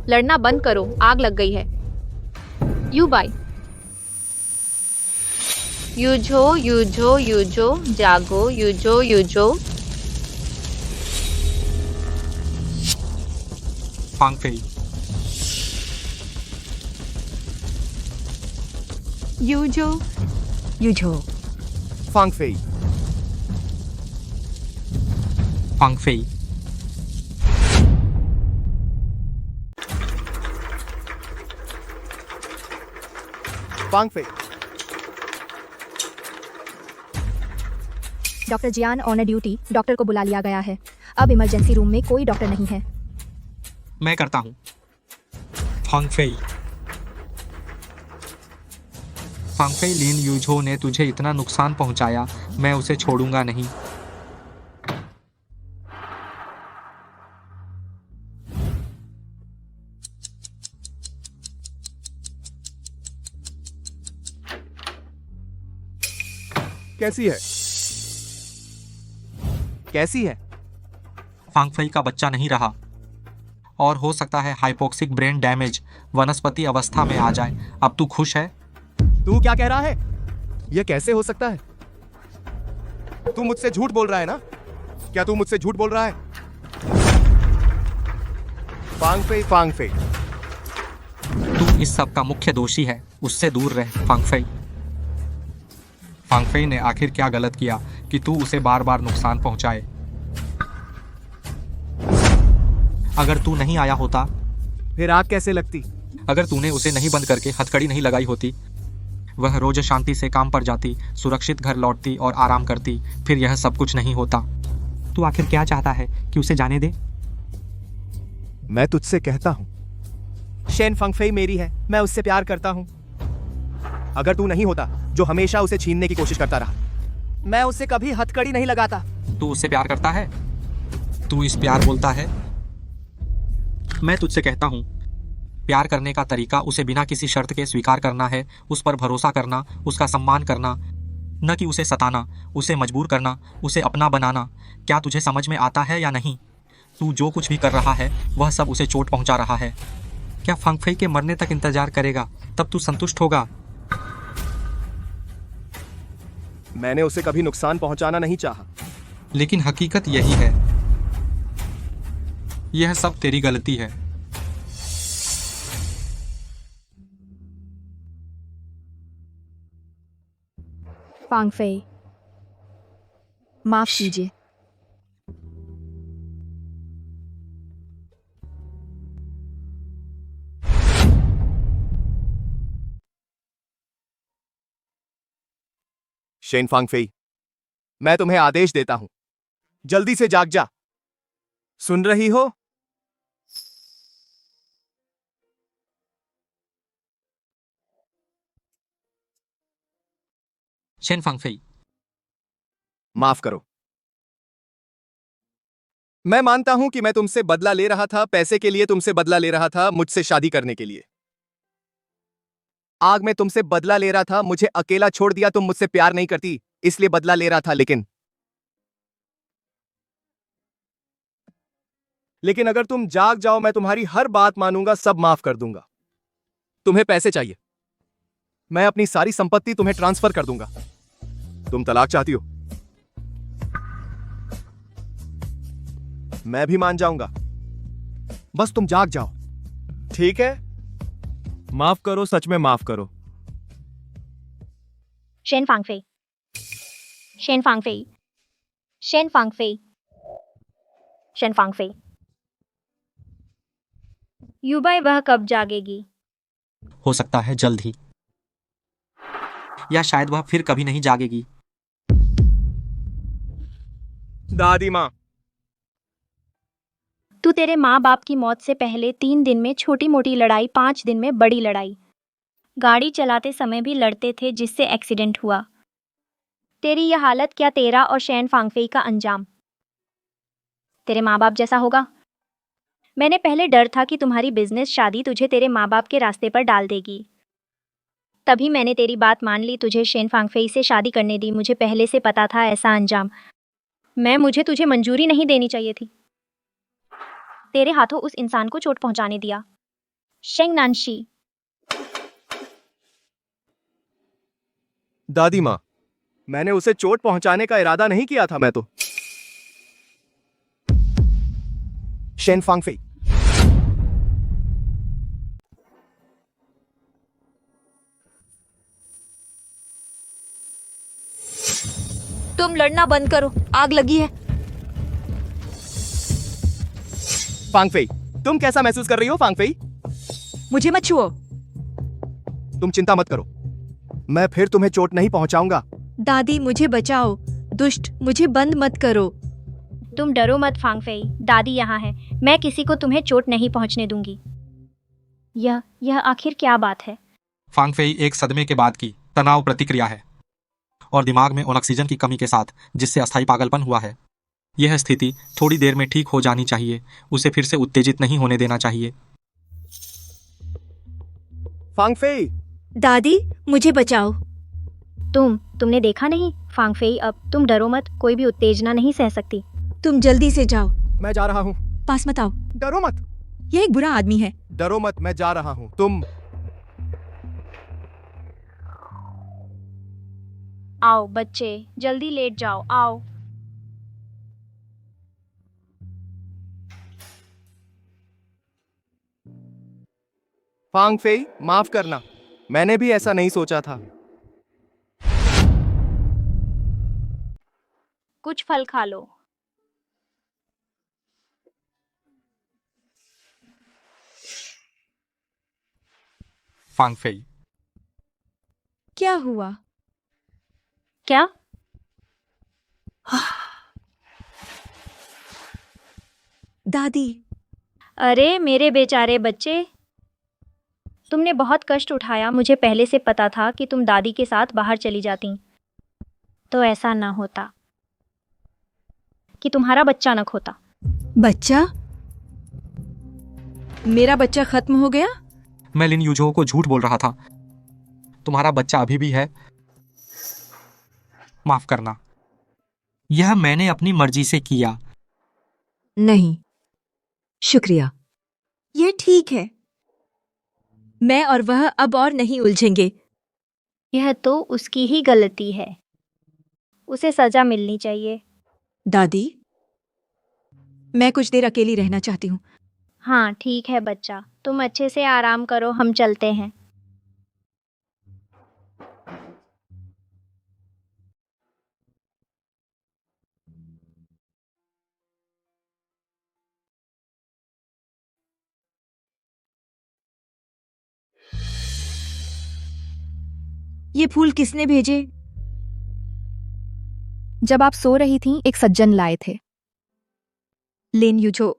लड़ना बंद करो, आग लग गई है। You bye. यूझो यूझो यूझो, जागो Yuzhou Yuzhou. Fangfei, Yuzhou Yuzhou. Fangfei, Fangfei, Fangfei. Doctor Jian on duty, doctor को बुला लिया गया है। अब इमरजेंसी रूम में कोई डॉक्टर नहीं है। मैं करता हूं। फांगफेई, फांगफेई, लिन यूझो ने तुझे इतना नुकसान पहुंचाया, मैं उसे छोड़ूंगा नहीं। कैसी है? कैसी है? फांगफेई का बच्चा नहीं रहा और हो सकता है हाइपोक्सिक ब्रेन डैमेज वनस्पति अवस्था में आ जाए। अब तू खुश है? तू क्या कह रहा है? यह कैसे हो सकता है? तू मुझसे झूठ बोल रहा है ना? क्या तू मुझसे झूठ बोल रहा है? फांगफेई, फांगफेई, तू इस सब का मुख्य दोषी है, उससे दूर रह। फांगफेई, फांगफेई ने आखिर क्या गलत किया कि तू उसे बार बार नुकसान पहुंचाए? अगर तू नहीं आया होता, फिर आग कैसे लगती? अगर तूने उसे नहीं बंद करके हथकड़ी नहीं लगाई होती, वह रोज शांति से काम पर जाती, सुरक्षित घर लौटती और आराम करती, फिर यह सब कुछ नहीं होता। तू आखिर क्या चाहता है कि उसे जाने दे? मैं तुझसे कहता हूं, शेन फांगफेई मेरी है, मैं उससे प्यार करता हूं। अगर तू नहीं होता जो हमेशा उसे छीनने की कोशिश करता रहा, मैं उसे कभी हथकड़ी नहीं लगाता। तू उससे प्यार करता है? तू इस प्यार बोलता है? मैं तुझसे कहता हूं, प्यार करने का तरीका उसे बिना किसी शर्त के स्वीकार करना है, उस पर भरोसा करना, उसका सम्मान करना, न कि उसे सताना, उसे मजबूर करना, उसे अपना बनाना। क्या तुझे समझ में आता है या नहीं? तू जो कुछ भी कर रहा है वह सब उसे चोट पहुंचा रहा है। क्या फांगफेई के मरने तक इंतजार करेगा? तब तू संतुष्ट होगा? मैंने उसे कभी नुकसान पहुंचाना नहीं चाहा। लेकिन हकीकत यही है, यह सब तेरी गलती है। फांगफेई, माफ कीजिए। शेन फांगफेई, मैं तुम्हें आदेश देता हूं, जल्दी से जाग जा। सुन रही हो? शेन फांगफेई, माफ करो। मैं मानता हूं कि मैं तुमसे बदला ले रहा था, पैसे के लिए तुमसे बदला ले रहा था, मुझसे शादी करने के लिए। आग में तुमसे बदला ले रहा था, मुझे अकेला छोड़ दिया, तुम मुझसे प्यार नहीं करती इसलिए बदला ले रहा था। लेकिन अगर तुम जाग जाओ, मैं तुम्हारी हर बात मानूंगा, सब माफ कर दूंगा। तुम्हें पैसे चाहिए, मैं अपनी सारी संपत्ति तुम्हें ट्रांसफर कर दूंगा। तुम तलाक चाहती हो, मैं भी मान जाऊंगा, बस तुम जाग जाओ, ठीक है? माफ करो, सच में माफ करो। Shen Fangfei, Shen Fangfei, Shen Fangfei, Shen Fangfei. Yubai वह कब जागेगी? हो सकता है जल्द ही, या शायद वह फिर कभी नहीं जागेगी। दादी माँ, तू तेरे माँ बाप की मौत से पहले 3 दिन में छोटी मोटी लड़ाई, 5 दिन में बड़ी लड़ाई, गाड़ी चलाते समय भी लड़ते थे जिससे एक्सीडेंट हुआ। तेरी यह हालत, क्या तेरा और शेन फांगफेई का अंजाम तेरे माँ बाप जैसा होगा? मैंने पहले डर था कि तुम्हारी बिजनेस शादी तुझे तेरे माँ बाप के रास्ते पर डाल देगी, तभी मैंने तेरी बात मान ली, तुझे शेन फांगफेई से शादी करने दी। मुझे पहले से पता था ऐसा अंजाम, मुझे तुझे मंजूरी नहीं देनी चाहिए थी। तेरे हाथों उस इंसान को चोट पहुंचाने दिया। शेंग नानशी। दादी माँ, मैंने उसे चोट पहुंचाने का इरादा नहीं किया था, मैं तो। शेन फांगफेई, तुम लड़ना बंद करो, आग लगी है। फांगफेई, तुम कैसा महसूस कर रही हो? फांगफेई, मुझे मत छुओ। तुम चिंता मत करो, मैं फिर तुम्हें चोट नहीं पहुंचाऊंगा। दादी मुझे बचाओ, दुष्ट, मुझे बंद मत करो। तुम डरो मत फांगफेई, दादी यहाँ है, मैं किसी को तुम्हें चोट नहीं पहुंचने दूंगी। यह आखिर क्या बात है? फांगफेई एक सदमे के बाद की तनाव प्रतिक्रिया है और दिमाग में ऑक्सीजन की कमी के साथ जिससे अस्थायी पागलपन हुआ है। यह स्थिति थोड़ी देर में ठीक हो जानी चाहिए, उसे फिर से उत्तेजित नहीं होने देना चाहिए। फांगफेई, दादी मुझे बचाओ। तुमने देखा नहीं फांगफेई, अब तुम डरो मत, कोई भी उत्तेजना नहीं सह सकती। तुम जल्दी से जाओ। मैं जा रहा हूँ। पास मत आओ। डरो मत। यह एक बुरा आदमी है। डरो मत, मैं जा रहा हूँ। तुम आओ बच्चे, जल्दी लेट जाओ, आओ। फांगफेई, माफ करना, मैंने भी ऐसा नहीं सोचा था। कुछ फल खा लो। फांगफेई, क्या हुआ? क्या? दादी। अरे मेरे बेचारे बच्चे, तुमने बहुत कष्ट उठाया। मुझे पहले से पता था कि तुम दादी के साथ बाहर चली जाती तो ऐसा ना होता, कि तुम्हारा बच्चा न खोता। बच्चा? मेरा बच्चा खत्म हो गया? मैं लिन यूजो को झूठ बोल रहा था। तुम्हारा बच्चा अभी भी है। माफ करना, यह मैंने अपनी मर्जी से किया। नहीं, शुक्रिया। यह ठीक है। मैं और वह अब और नहीं उलझेंगे। यह तो उसकी ही गलती है। उसे सजा मिलनी चाहिए। दादी, मैं कुछ देर अकेली रहना चाहती हूँ। हाँ ठीक है बच्चा, तुम अच्छे से आराम करो, हम चलते हैं। ये फूल किसने भेजे? जब आप सो रही थीं, एक सज्जन लाए थे। लिन यूझो,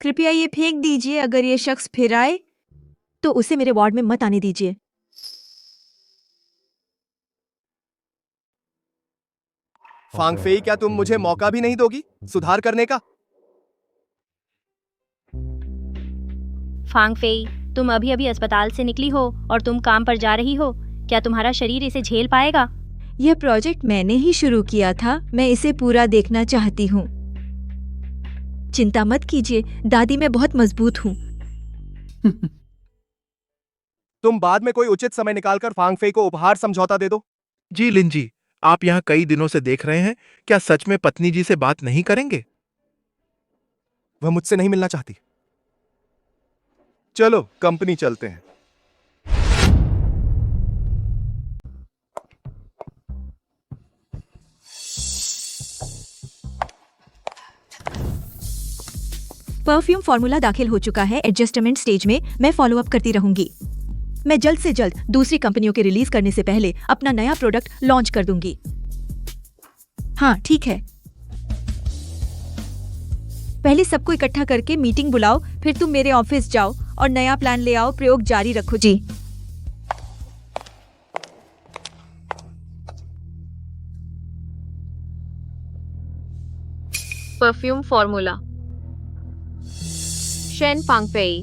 कृपया ये फेंक दीजिए। अगर ये शख्स फिर आए तो उसे मेरे वार्ड में मत आने दीजिए। फांगफेई, क्या तुम मुझे मौका भी नहीं दोगी सुधार करने का? फांगफेई, तुम अभी अभी अस्पताल से निकली हो और तुम काम पर जा रही हो। क्या तुम्हारा शरीर इसे झेल पाएगा? यह प्रोजेक्ट मैंने ही शुरू किया था, मैं इसे पूरा देखना चाहती हूँ। चिंता मत कीजिए दादी, मैं बहुत मजबूत हूँ। तुम बाद में कोई उचित समय निकालकर फांगफेई को उपहार समझौता दे दो। जी लिन जी, आप यहाँ कई दिनों से देख रहे हैं, क्या सच में पत्नी जी से बात नहीं करेंगे? वह मुझसे नहीं मिलना चाहती। चलो कंपनी चलते हैं। परफ्यूम फॉर्मूला दाखिल हो चुका है। एडजस्टमेंट स्टेज में मैं फॉलो अप करती रहूंगी। मैं जल्द से जल्द दूसरी कंपनियों के रिलीज करने से पहले अपना नया प्रोडक्ट लॉन्च कर दूंगी। हाँ ठीक है, पहले सबको इकट्ठा करके मीटिंग बुलाओ, फिर तुम मेरे ऑफिस जाओ और नया प्लान ले आओ। प्रयोग जारी रखो जी। Perfume formula. शेन फांगफेई,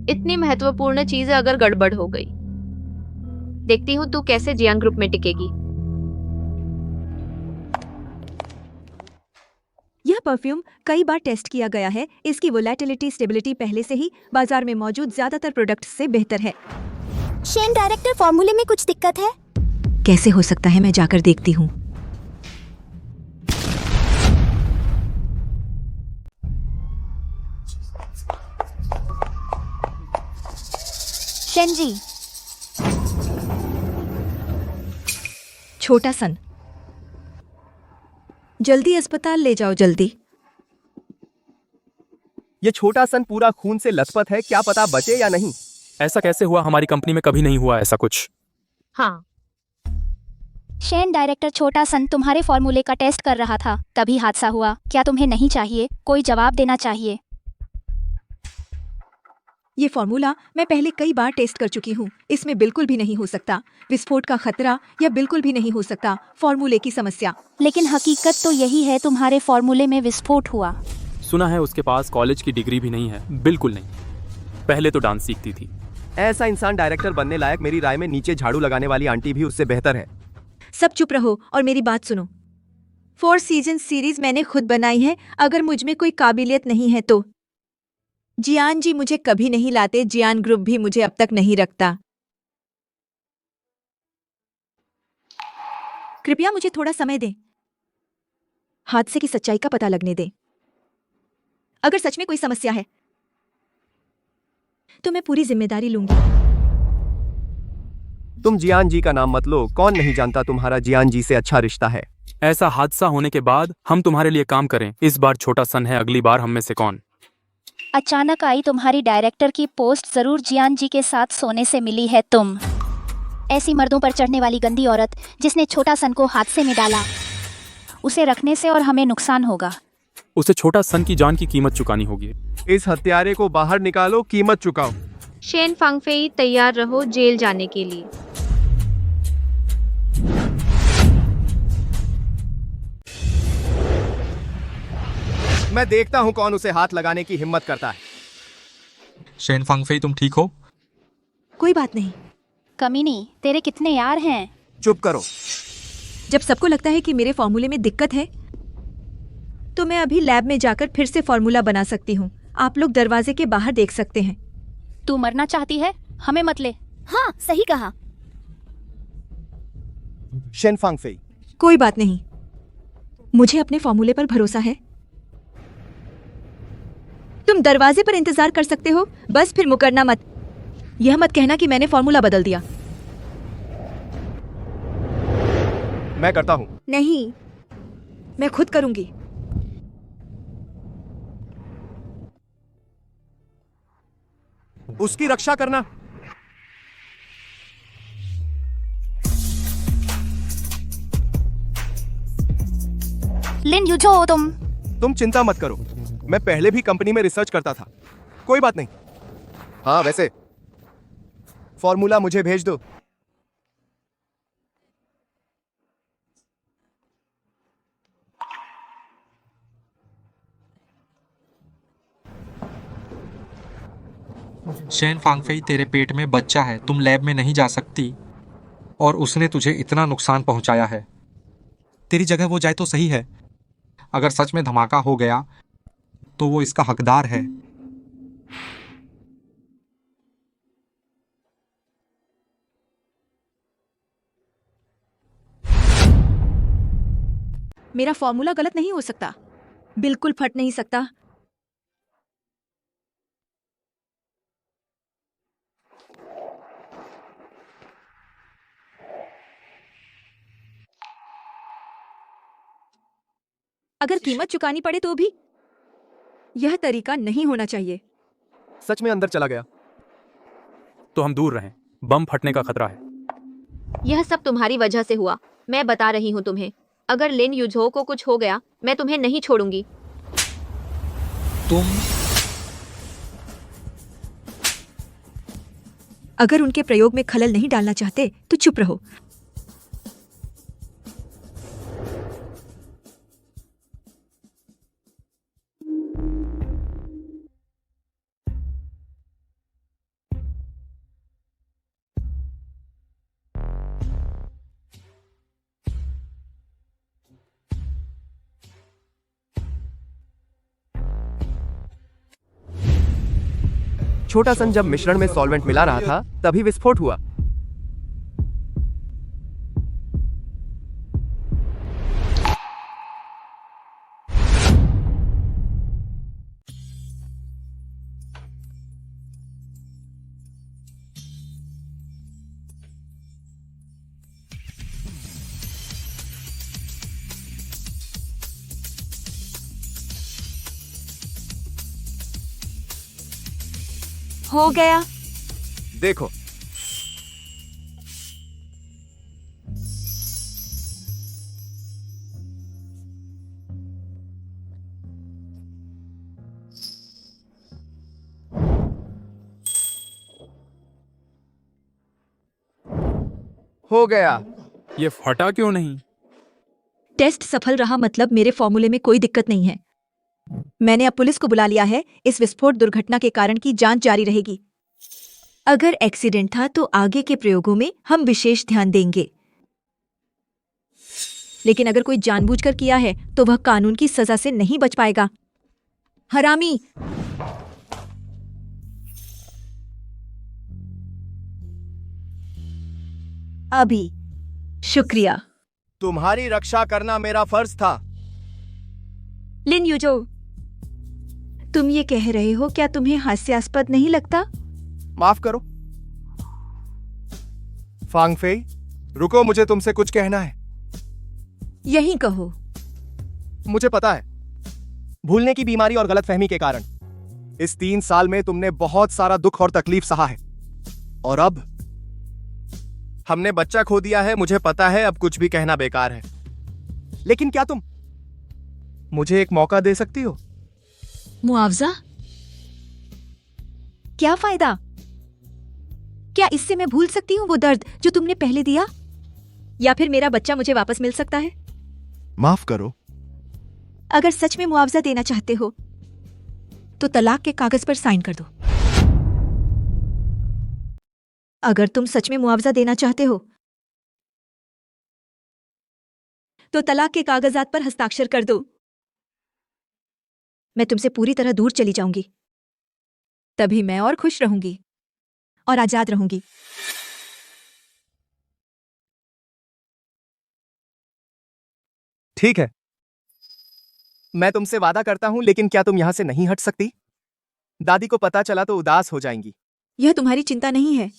इतनी महत्वपूर्ण चीज अगर गड़बड़ हो गई, देखती हूँ तू कैसे जियांग ग्रुप में टिकेगी। यह परफ्यूम कई बार टेस्ट किया गया है। इसकी वोलेटिलिटी स्टेबिलिटी पहले से ही बाजार में मौजूद ज्यादातर प्रोडक्ट से बेहतर है। शेन डायरेक्टर, फॉर्मूले में कुछ दिक्कत है? कैसे हो सकता है, मैं जाकर देखती हूँ। शेन जी, छोटा सन, जल्दी अस्पताल ले जाओ, जल्दी। ये छोटा सन पूरा खून से लथपथ है, क्या पता बचे या नहीं। ऐसा कैसे हुआ? हमारी कंपनी में कभी नहीं हुआ ऐसा कुछ। हाँ, शेन डायरेक्टर, छोटा सन तुम्हारे फॉर्मूले का टेस्ट कर रहा था, तभी हादसा हुआ। क्या तुम्हें नहीं चाहिए? कोई जवाब देना चाहिए। ये फॉर्मूला मैं पहले कई बार टेस्ट कर चुकी हूँ, इसमें बिल्कुल भी नहीं हो सकता विस्फोट का खतरा, या बिल्कुल भी नहीं हो सकता फॉर्मूले की समस्या। लेकिन हकीकत तो यही है, तुम्हारे फॉर्मूले में विस्फोट हुआ। सुना है उसके पास कॉलेज की डिग्री भी नहीं है। बिल्कुल नहीं, पहले तो डांस सीखती थी। ऐसा इंसान डायरेक्टर बनने लायक, मेरी राय में नीचे झाड़ू लगाने वाली आंटी भी उससे बेहतर है। सब चुप रहो और मेरी बात सुनो। 4 सीजन सीरीज मैंने खुद बनाई है। अगर मुझ में कोई काबिलियत नहीं है तो जियान जी मुझे कभी नहीं लाते, जियान ग्रुप भी मुझे अब तक नहीं रखता। कृपया मुझे थोड़ा समय दें, हादसे की सच्चाई का पता लगने दें। अगर सच में कोई समस्या है तो मैं पूरी जिम्मेदारी लूंगी। तुम जियान जी का नाम मत लो, कौन नहीं जानता तुम्हारा जियान जी से अच्छा रिश्ता है। ऐसा हादसा होने के बाद हम तुम्हारे लिए काम करें। इस बार छोटा सन है, अगली बार हम में से कौन। अचानक आई तुम्हारी डायरेक्टर की पोस्ट, जरूर जियान जी के साथ सोने से मिली है तुम। ऐसी मर्दों पर चढ़ने वाली गंदी औरत जिसने छोटा सन को हादसे में डाला, उसे रखने से और हमें नुकसान होगा। उसे छोटा सन की जान की कीमत चुकानी होगी। इस हत्यारे को बाहर निकालो, कीमत चुकाओ। शेन फांगफेई, तैयार रहो जेल जाने के लिए। मैं देखता हूं कौन उसे हाथ लगाने की हिम्मत करता है। शेन फांगफेई, तुम ठीक हो? कोई बात नहीं। कमीनी, तेरे कितने यार हैं? चुप करो। जब सबको लगता है कि मेरे फॉर्मूले में दिक्कत है तो मैं अभी लैब में जाकर फिर से फॉर्मूला बना सकती हूँ। आप लोग दरवाजे के बाहर देख सकते हैं। तू मरना चाहती है? हमें मत ले। हाँ, सही कहा। शेन फांगफेई। कोई बात नहीं, मुझे अपने फॉर्मूले पर भरोसा है। तुम दरवाजे पर इंतजार कर सकते हो, बस फिर मुकरना मत। यह मत कहना कि मैंने फॉर्मूला बदल दिया। मैं करता हूं। नहीं, मैं खुद करूंगी। उसकी रक्षा करना। लिन यूझो तुम चिंता मत करो, मैं पहले भी कंपनी में रिसर्च करता था। कोई बात नहीं। हाँ, वैसे फॉर्मूला मुझे भेज दो। शेन फांगफेई, तेरे पेट में बच्चा है, तुम लैब में नहीं जा सकती और उसने तुझे इतना नुकसान पहुंचाया है। तेरी जगह वो जाए तो सही है। अगर सच में धमाका हो गया तो वो इसका हकदार है। मेरा फॉर्मूला गलत नहीं हो सकता, बिल्कुल फट नहीं सकता। अगर कीमत चुकानी पड़े तो भी यह तरीका नहीं होना चाहिए। सच में अंदर चला गया तो हम दूर रहें, बम फटने का खतरा है। यह सब तुम्हारी वजह से हुआ। मैं बता रही हूँ तुम्हें, अगर लिन यूझो को कुछ हो गया मैं तुम्हें नहीं छोड़ूंगी। तुम अगर उनके प्रयोग में खलल नहीं डालना चाहते तो चुप रहो। छोटा सन जब मिश्रण में सॉल्वेंट मिला रहा था तभी विस्फोट हुआ। हो गया। देखो, हो गया। ये फटा क्यों नहीं? टेस्ट सफल रहा, मतलब मेरे फॉर्मूले में कोई दिक्कत नहीं है। मैंने अब पुलिस को बुला लिया है। इस विस्फोट दुर्घटना के कारण की जांच जारी रहेगी। अगर एक्सीडेंट था तो आगे के प्रयोगों में हम विशेष ध्यान देंगे, लेकिन अगर कोई जानबूझकर किया है तो वह कानून की सजा से नहीं बच पाएगा। हरामी! अभी शुक्रिया। तुम्हारी रक्षा करना मेरा फर्ज था। लिन यूजो, तुम ये कह रहे हो, क्या तुम्हें हास्यास्पद नहीं लगता? माफ करो फांगफेई, रुको, मुझे तुमसे कुछ कहना है। यही कहो। मुझे पता है, भूलने की बीमारी और गलतफहमी के कारण इस 3 साल में तुमने बहुत सारा दुख और तकलीफ सहा है, और अब हमने बच्चा खो दिया है। मुझे पता है अब कुछ भी कहना बेकार है, लेकिन क्या तुम मुझे एक मौका दे सकती हो? मुआवजा? क्या फायदा? क्या इससे मैं भूल सकती हूँ वो दर्द जो तुमने पहले दिया? या फिर मेरा बच्चा मुझे वापस मिल सकता है? माफ करो। अगर सच में मुआवजा देना चाहते हो तो तलाक के कागज पर साइन कर दो। अगर तुम सच में मुआवजा देना चाहते हो तो तलाक के कागजात पर हस्ताक्षर कर दो। मैं तुमसे पूरी तरह दूर चली जाऊंगी, तभी मैं और खुश रहूंगी और आजाद रहूंगी। ठीक है, मैं तुमसे वादा करता हूं, लेकिन क्या तुम यहां से नहीं हट सकती? दादी को पता चला तो उदास हो जाएंगी। यह तुम्हारी चिंता नहीं है।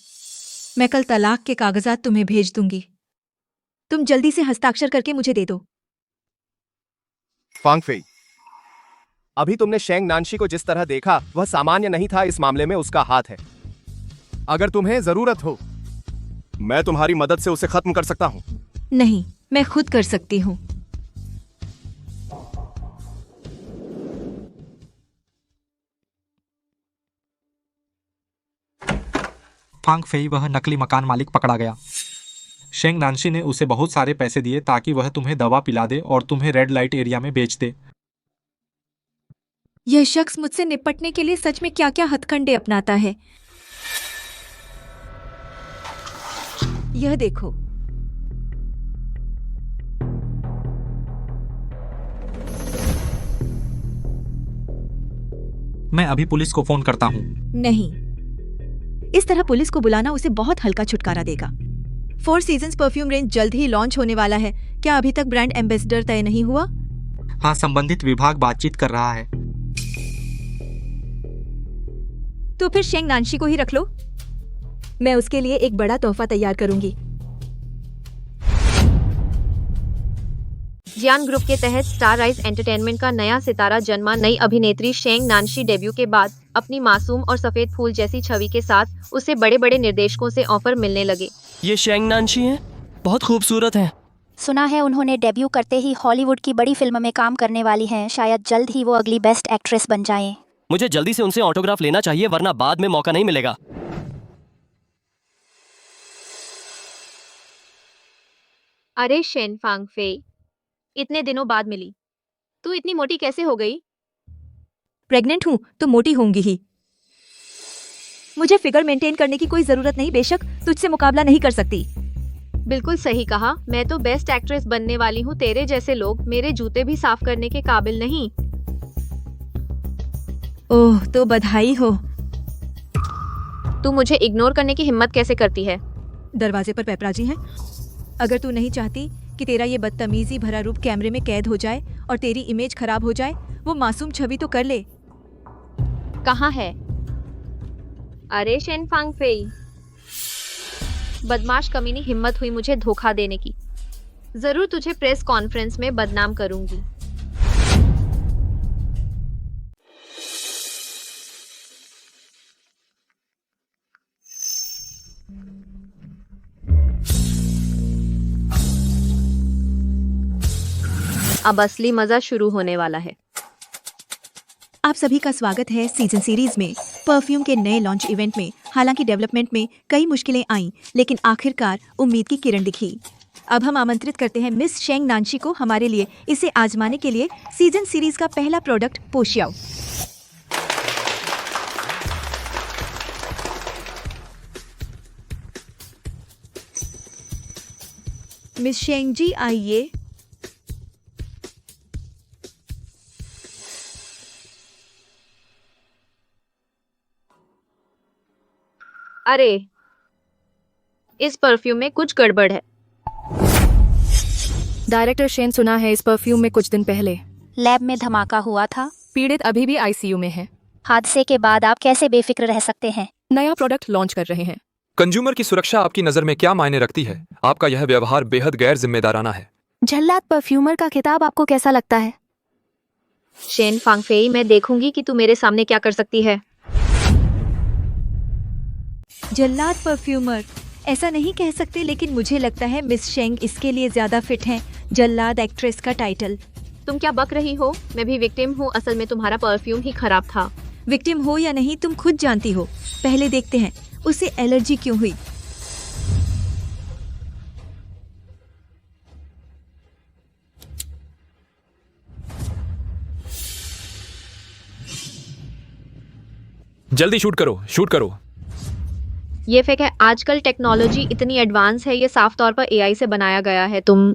मैं कल तलाक के कागजात तुम्हें भेज दूंगी। तुम जल्दी से हस्ताक्षर करके मुझे दे दो। फांगफेई, अभी तुमने शेंग नानशी को जिस तरह देखा वह सामान्य नहीं था। इस मामले में उसका हाथ है। अगर तुम्हें जरूरत हो, मैं तुम्हारी मदद से उसे खत्म कर सकता हूं। नहीं, मैं खुद कर सकती हूँ। फांग फेई वह नकली मकान मालिक पकड़ा गया। शेंग नानशी ने उसे बहुत सारे पैसे दिए ताकि वह तुम्हें दवा पिला दे और तुम्हें रेड लाइट एरिया में बेच दे। यह शख्स मुझसे निपटने के लिए सच में क्या क्या हथकंडे अपनाता है। यह देखो। मैं अभी पुलिस को फोन करता हूँ। नहीं, इस तरह पुलिस को बुलाना उसे बहुत हल्का छुटकारा देगा। 4 सीजन्स परफ्यूम रेंज जल्द ही लॉन्च होने वाला है। क्या अभी तक ब्रांड एम्बेसडर तय नहीं हुआ? हाँ, संबंधित विभाग बातचीत कर रहा है। तो फिर शेंग नानशी को ही रख लो। मैं उसके लिए एक बड़ा तोहफा तैयार करूंगी। जियान ग्रुप के तहत स्टार राइज एंटरटेनमेंट का नया सितारा जन्मा। नई अभिनेत्री शेंग नानशी डेब्यू के बाद अपनी मासूम और सफेद फूल जैसी छवि के साथ उसे बड़े बड़े निर्देशकों से ऑफर मिलने लगे। ये शेंग नानशी हैं? बहुत खूबसूरत हैं। सुना है उन्होंने डेब्यू करते ही हॉलीवुड की बड़ी फिल्म में काम करने वाली हैं। शायद जल्द ही वो अगली बेस्ट एक्ट्रेस बन जाएं। मुझे जल्दी से उनसे ऑटोग्राफ लेना चाहिए, वरना बाद में मौका नहीं मिलेगा। अरे शेन फांग फेई, इतने दिनों बाद मिली। तू इतनी मोटी कैसे हो गई? प्रेग्नेंट हूं तो मोटी होंगी ही। मुझे फिगर मेंटेन करने की कोई जरूरत नहीं। बेशक तुझसे मुकाबला नहीं कर सकती। बिल्कुल सही कहा। मैं तो बेस्ट एक्ट्रेस बनने वाली हूँ। तेरे जैसे लोग मेरे जूते भी साफ करने के काबिल नहीं। ओह, तो बधाई हो। तू मुझे इग्नोर करने की हिम्मत कैसे करती है? दरवाजे पर पेपराजी हैं। अगर तू नहीं चाहती कि तेरा ये बदतमीजी भरा रूप कैमरे में कैद हो जाए और तेरी इमेज खराब हो जाए, वो मासूम छवि तो कर ले। कहाँ है? अरे शेन फांग फेई, बदमाश कमीनी, हिम्मत हुई मुझे धोखा देने की। जरूर तुझे प्रेस कॉन्फ्रेंस में बदनाम करूंगी। अब असली मजा शुरू होने वाला है। आप सभी का स्वागत है सीजन सीरीज में, परफ्यूम के नए लॉन्च इवेंट में। हालांकि डेवलपमेंट में कई मुश्किलें आईं, लेकिन आखिरकार उम्मीद की किरण दिखी। अब हम आमंत्रित करते हैं मिस शेंग नानशी को हमारे लिए इसे आजमाने के लिए सीजन सीरीज का पहला प्रोडक्ट पोशियाओ। मिस शेंग जी, आइए। अरे, इस परफ्यूम में कुछ गड़बड़ है। डायरेक्टर शेन, सुना है इस परफ्यूम में कुछ दिन पहले लैब में धमाका हुआ था। पीड़ित अभी भी आईसीयू में है। हादसे के बाद आप कैसे बेफिक्र रह सकते हैं? नया प्रोडक्ट लॉन्च कर रहे हैं। कंज्यूमर की सुरक्षा आपकी नजर में क्या मायने रखती है? आपका यह व्यवहार बेहद गैर जिम्मेदाराना है। जल्लाद परफ्यूमर का खिताब आपको कैसा लगता है? शेन फांग फेई, मैं देखूंगी कि तू मेरे सामने क्या कर सकती है। जल्लाद परफ्यूमर, ऐसा नहीं कह सकते, लेकिन मुझे लगता है मिस शेंग इसके लिए ज्यादा फिट हैं। जल्लाद एक्ट्रेस का टाइटल। तुम क्या बक रही हो? मैं भी विक्टिम हूँ। असल में तुम्हारा परफ्यूम ही खराब था। विक्टिम हो या नहीं, तुम खुद जानती हो। पहले देखते हैं उसे एलर्जी क्यों हुई। जल्दी शूट करो, शूट करो। ये फेक है। आजकल टेक्नोलॉजी इतनी एडवांस है, ये साफ तौर पर एआई से बनाया गया है। तुम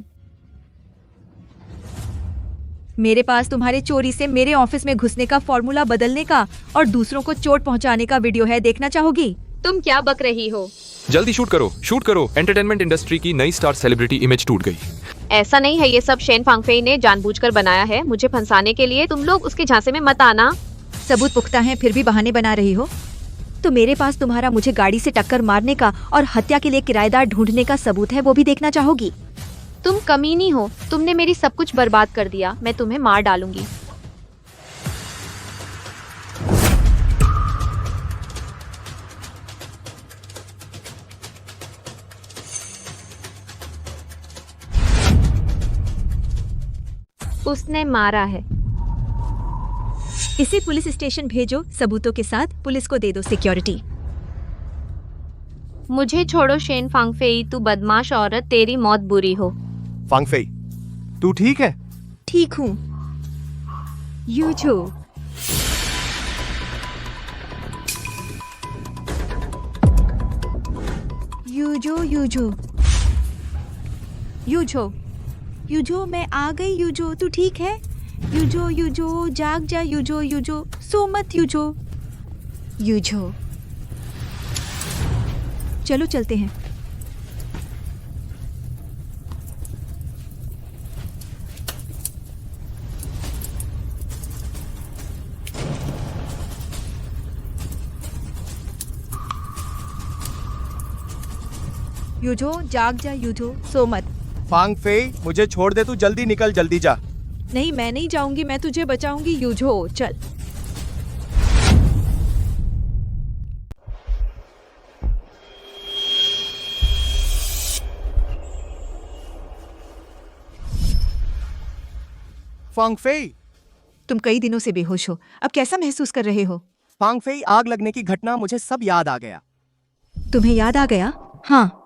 मेरे पास तुम्हारे चोरी से मेरे ऑफिस में घुसने का फॉर्मूला बदलने का और दूसरों को चोट पहुंचाने का वीडियो है। देखना चाहोगी? तुम क्या बक रही हो? जल्दी शूट करो, शूट करो। एंटरटेनमेंट इंडस्ट्री की नई स्टार सेलिब्रिटी इमेज टूट गई। ऐसा नहीं है, ये सब शेन फांगफेई ने जानबूझकर बनाया है मुझे फंसाने के लिए। तुम लोग उसके झांसे में मत आना। सबूत पुख्ता हैं फिर भी बहाने बना रही हो। तो मेरे पास तुम्हारा मुझे गाड़ी से टक्कर मारने का और हत्या के लिए किराएदार ढूंढने का सबूत है, वो भी देखना चाहोगी? तुम कमीनी हो, तुमने मेरी सब कुछ बर्बाद कर दिया। मैं तुम्हें मार डालूंगी। उसने मारा है। इसे पुलिस स्टेशन भेजो सबूतों के साथ। पुलिस को दे दो सिक्योरिटी। मुझे छोड़ो शेन फांगफेई, तू बदमाश औरत, तेरी मौत बुरी हो। फांगफेई, तू ठीक है? ठीक हूँ। यूझो, यूझो, यूझो, यूझो, यूझो, मैं आ गई। यूझो, तू ठीक है? यूझो, यूझो, जाग जा। यूझो, यूझो, सो मत। यूझो, यूझो, चलो चलते हैं। यूझो, जाग जा। यूझो, सो मत। फांगफेई, मुझे छोड़ दे, तू जल्दी निकल, जल्दी जा। नहीं, मैं नहीं जाऊंगी, मैं तुझे बचाऊंगी। यूझो, चल। फांगफेई, तुम कई दिनों से बेहोश हो, अब कैसा महसूस कर रहे हो? फांगफेई, आग लगने की घटना मुझे सब याद आ गया। तुम्हें याद आ गया? हाँ।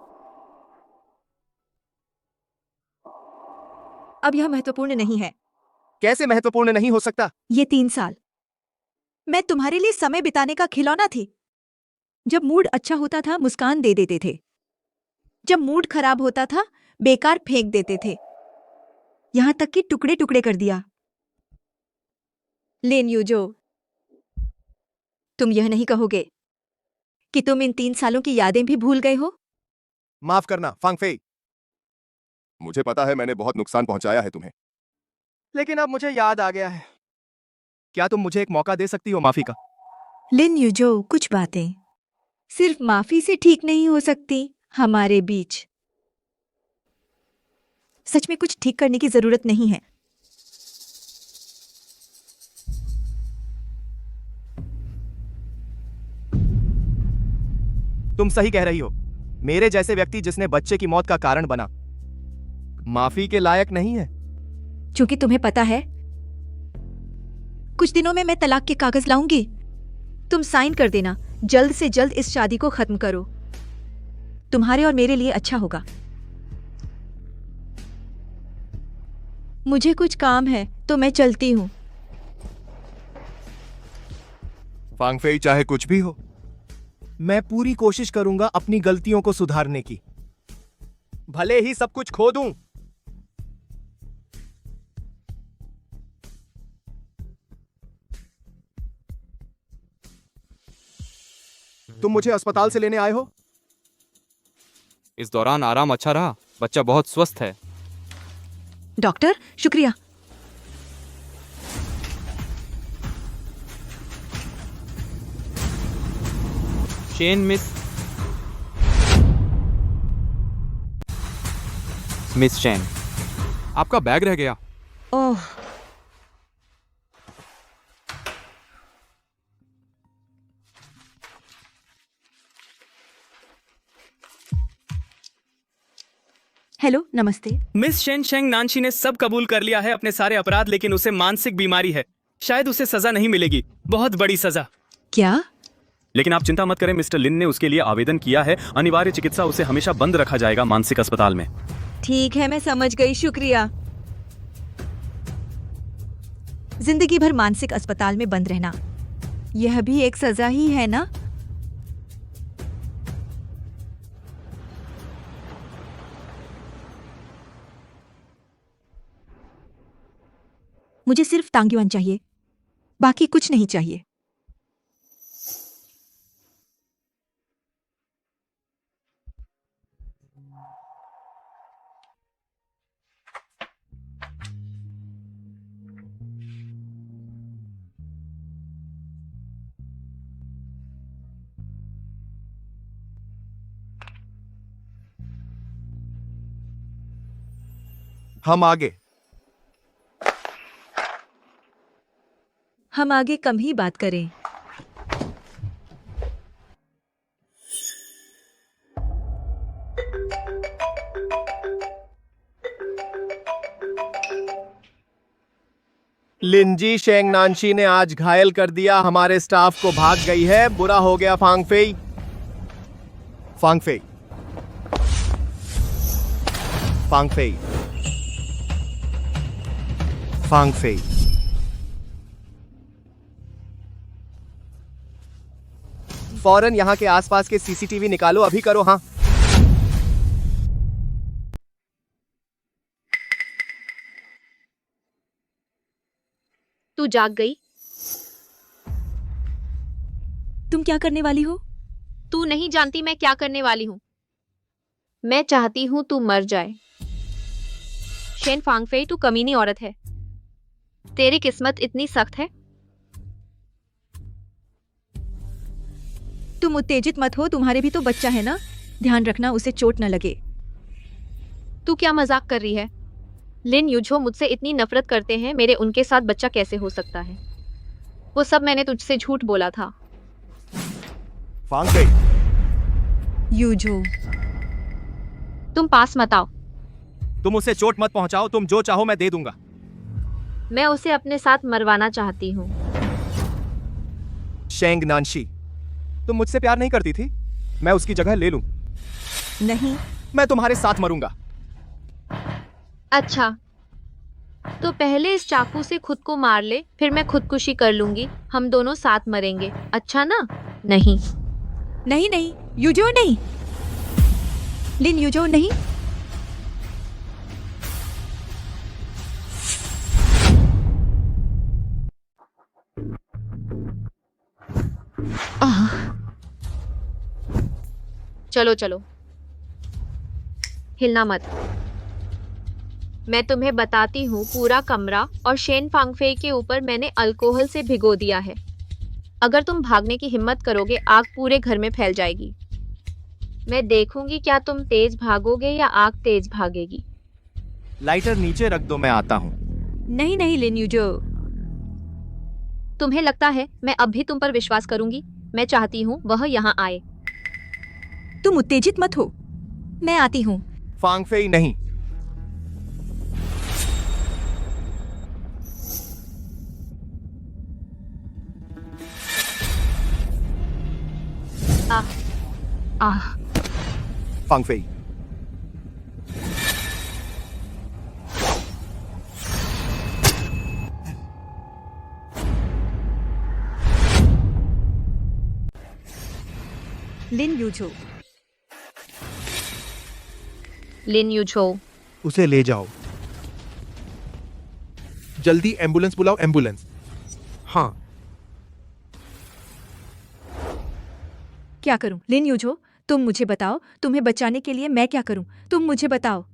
अब यह महत्वपूर्ण नहीं है। कैसे महत्वपूर्ण नहीं हो सकता? ये 3 साल मैं तुम्हारे लिए समय बिताने का खिलौना थी। जब मूड अच्छा होता था मुस्कान दे देते थे, जब मूड खराब होता था बेकार फेंक देते थे, यहां तक कि टुकड़े टुकड़े कर दिया। लेन यूजो, तुम यह नहीं कहोगे कि तुम इन 3 सालों की यादें भी भूल गए हो? माफ करना फांगफेई, मुझे पता है मैंने बहुत नुकसान पहुंचाया है तुम्हें, लेकिन अब मुझे याद आ गया है। क्या तुम मुझे एक मौका दे सकती हो माफी का? लिन यूजो, कुछ बातें सिर्फ माफी से ठीक नहीं हो सकती हमारे बीच। सच में कुछ ठीक करने की जरूरत नहीं है। तुम सही कह रही हो। मेरे जैसे व्यक्ति जिसने बच्चे की मौत का कारण बना, माफी के लायक नहीं है। क्योंकि तुम्हें पता है, कुछ दिनों में मैं तलाक के कागज लाऊंगी। तुम साइन कर देना। जल्द से जल्द इस शादी को खत्म करो। तुम्हारे और मेरे लिए अच्छा होगा। मुझे कुछ काम है तो मैं चलती हूँ। फांगफेई, चाहे कुछ भी हो, मैं पूरी कोशिश करूंगा अपनी गलतियों को सुधारने की, भले ही सब कुछ खो दूं। तुम मुझे अस्पताल से लेने आए हो? इस दौरान आराम अच्छा रहा, बच्चा बहुत स्वस्थ है। डॉक्टर, शुक्रिया। शेन, मिस शेन, आपका बैग रह गया। ओह, हेलो, नमस्ते। मिस शेन शेंग नानशी ने सब कबूल कर लिया है, अपने सारे अपराध, लेकिन उसे मानसिक बीमारी है। शायद उसे सजा नहीं मिलेगी, बहुत बड़ी सजा। क्या? लेकिन आप चिंता मत करें, मिस्टर लिन ने उसके लिए आवेदन किया है। अनिवार्य चिकित्सा, उसे हमेशा बंद रखा जाएगा मानसिक अस्पताल में। ठीक है, मैं समझ गई, शुक्रिया। जिंदगी भर मानसिक अस्पताल में बंद रहना, यह भी एक सजा ही है ना? मुझे सिर्फ तांग्युआन चाहिए, बाकी कुछ नहीं चाहिए। हम आगे हम आगे कम ही बात करें। लिंजी शेंगनांशी ने आज घायल कर दिया हमारे स्टाफ को, भाग गई है। बुरा हो गया फांगफेई। Fangfei, Fangfei, फांगफेई। फौरन यहाँ के आसपास के सीसीटीवी निकालो, अभी करो। हाँ, तू जाग गई? तुम क्या करने वाली हो? तू नहीं जानती मैं क्या करने वाली हूँ। मैं चाहती हूँ तू मर जाए। शेन फांगफेई, तू कमीनी औरत है। तेरी किस्मत इतनी सख्त है। तुम उत्तेजित मत हो, तुम्हारे भी तो बच्चा है ना, ध्यान रखना उसे चोट न लगे। तू क्या मजाक कर रही है? लिन यूझो मुझसे इतनी नफरत करते हैं, मेरे उनके साथ बच्चा कैसे हो सकता है? वो सब मैंने तुझसे झूठ बोला था। फांगफेई, यूझो, तुम पास मत आओ। तुम उसे चोट मत पहुंचाओ, तुम जो चाहो मैं दे दूंगा। मैं उसे अपने साथ मरवाना चाहती हूँ। शेंगनांशी, तुम मुझसे प्यार नहीं करती थी? मैं उसकी जगह ले लूं? नहीं, मैं तुम्हारे साथ मरूंगा। अच्छा, तो पहले इस चाकू से खुद को मार ले, फिर मैं खुदकुशी कर लूंगी। हम दोनों साथ मरेंगे, अच्छा ना? नहीं नहीं, नहीं, यूझो नहीं। लिन यूझो नहीं। चलो चलो, हिलना मत। मैं तुम्हें बताती हूँ, पूरा कमरा और शेन फांगफेई के ऊपर मैंने अल्कोहल से भिगो दिया है। अगर तुम भागने की हिम्मत करोगे, आग पूरे घर में फैल जाएगी। मैं देखूंगी क्या तुम तेज भागोगे या आग तेज भागेगी। लाइटर नीचे रख दो, मैं आता हूं। नहीं नहीं लिन यूझो। तुम्हें लगता है मैं अब भी तुम पर विश्वास करूंगी? मैं चाहती हूँ वह यहाँ आए। तुम उत्तेजित मत हो, मैं आती हूँ। फांगफेई नहीं। आह आह, फांगफेई, लिन यूझो। लिन यूझो, उसे ले जाओ, जल्दी एम्बुलेंस बुलाओ, एम्बुलेंस। हाँ, क्या करूं? लिन यूझो, तुम मुझे बताओ, तुम्हें बचाने के लिए मैं क्या करूं? तुम मुझे बताओ।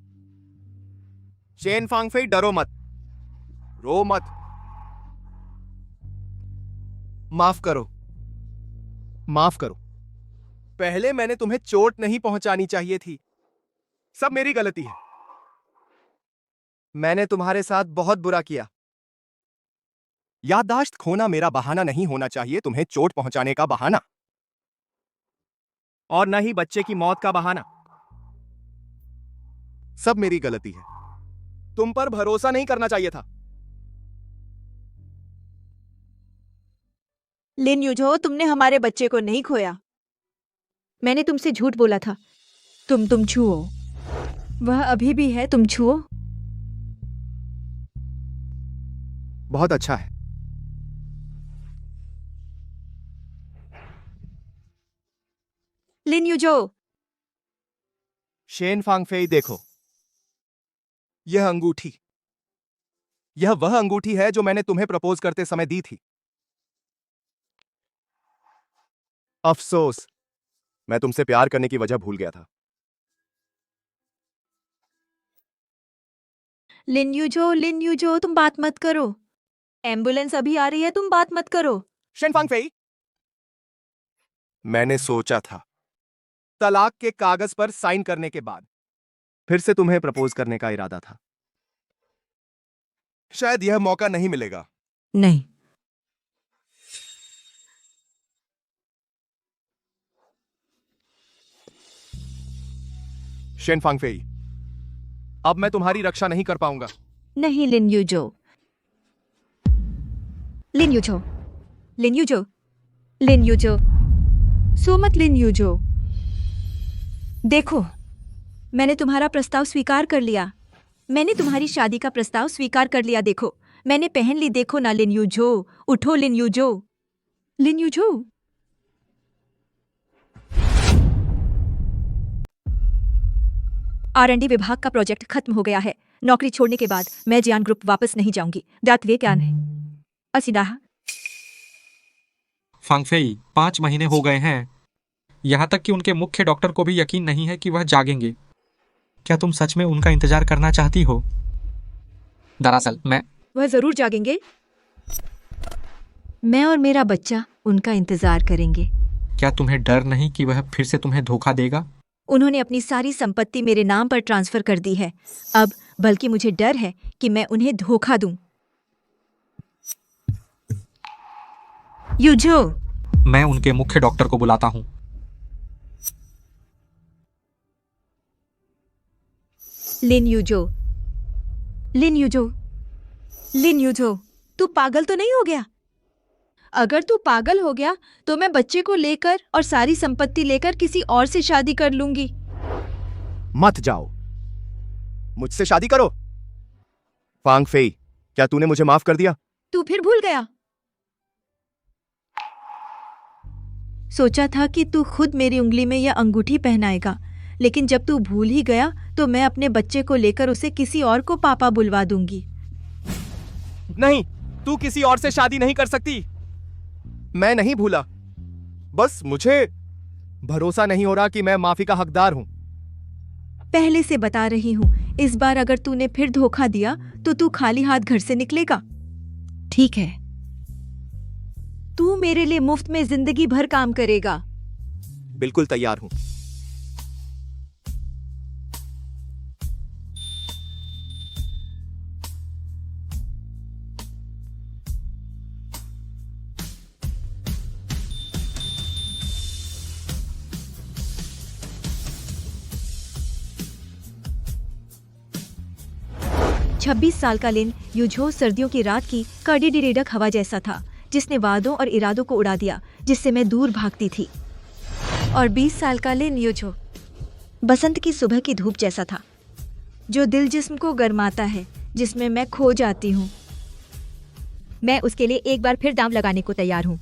शेन फांगफेई, डरो मत, रो मत। माफ करो, माफ करो। पहले मैंने तुम्हें चोट नहीं पहुंचानी चाहिए थी, सब मेरी गलती है। मैंने तुम्हारे साथ बहुत बुरा किया। याददाश्त खोना मेरा बहाना नहीं होना चाहिए, तुम्हें चोट पहुंचाने का बहाना, और न ही बच्चे की मौत का बहाना। सब मेरी गलती है, तुम पर भरोसा नहीं करना चाहिए था। लिन यूझो, तुमने हमारे बच्चे को नहीं खोया। मैंने तुमसे झूठ बोला था। तुम छुओ, वह अभी भी है, तुम छुओ। बहुत अच्छा है। लिन यूझो, शेन फांगफेई, देखो, यह अंगूठी, यह वह अंगूठी है जो मैंने तुम्हें प्रपोज करते समय दी थी। अफसोस, मैं तुमसे प्यार करने की वजह भूल गया था। लिन यूझो, तुम बात मत करो। एम्बुलेंस अभी आ रही है, तुम बात मत करो। शेन फांगफेई, मैंने सोचा था, तलाक के कागज पर साइन करने के बाद फिर से तुम्हें प्रपोज करने का इरादा था। शायद यह मौका नहीं मिलेगा। नहीं। शेन फांगफेई, अब मैं तुम्हारी रक्षा नहीं कर पाऊंगा। नहीं लिन यूजो। लिन यूजो, लिन यूजो, लिन यूजो, सो मत लिन यूजो। देखो, मैंने तुम्हारा प्रस्ताव स्वीकार कर लिया। मैंने तुम्हारी शादी का प्रस्ताव स्वीकार कर लिया। देखो, मैंने पहन ली। देखो ना लिन यूजो, उठो लिन यूजो, लिन यूजो। R&D विभाग का प्रोजेक्ट खत्म हो गया है। नौकरी छोड़ने के बाद मैं जियान ग्रुप वापस नहीं जाऊंगी। दात वे क्या है असिदाह। फांगफेई, 5 महीने हो गए हैं, यहाँ तक कि उनके मुख्य डॉक्टर को भी यकीन नहीं है कि वह जागेंगे। क्या तुम सच में उनका इंतजार करना चाहती हो? दरअसल वह जरूर जागेंगे। मैं और मेरा बच्चा उनका इंतजार करेंगे। क्या तुम्हें डर नहीं कि वह फिर से तुम्हें धोखा देगा? उन्होंने अपनी सारी संपत्ति मेरे नाम पर ट्रांसफर कर दी है। अब बल्कि मुझे डर है कि मैं उन्हें धोखा दूं। यूजो, मैं उनके मुख्य डॉक्टर को बुलाता हूँ। लिन यूजो, लिन यूजो, लिन यूजो, तू पागल तो नहीं हो गया? अगर तू पागल हो गया तो मैं बच्चे को लेकर और सारी संपत्ति लेकर किसी और से शादी कर लूंगी। मत जाओ, मुझसे शादी करो। फांगफेई, क्या तूने मुझे माफ कर दिया? तू फिर भूल गया? सोचा था कि तू खुद मेरी उंगली में यह अंगूठी पहनाएगा, लेकिन जब तू भूल ही गया तो मैं अपने बच्चे को लेकर उसे किसी और को पापा बुलवा दूंगी। नहीं, तू किसी और से शादी नहीं कर सकती। मैं नहीं भूला, बस मुझे भरोसा नहीं हो रहा कि मैं माफी का हकदार हूं। पहले से बता रही हूं, इस बार अगर तूने फिर धोखा दिया तो तू खाली हाथ घर से निकलेगा। ठीक है, तू मेरे लिए मुफ्त में जिंदगी भर काम करेगा। बिल्कुल तैयार हूं। छब्बीस साल का लिन यूझो सर्दियों की रात की कड़िडिडक हवा जैसा था, जिसने वादों और इरादों को उड़ा दिया, जिससे मैं दूर भागती थी। और 20 साल का लिन यूझो बसंत की सुबह की धूप जैसा था, जो दिल जिस्म को गरमाता है, जिसमें मैं खो जाती हूँ। मैं उसके लिए एक बार फिर दांव लगाने को तैयार हूँ।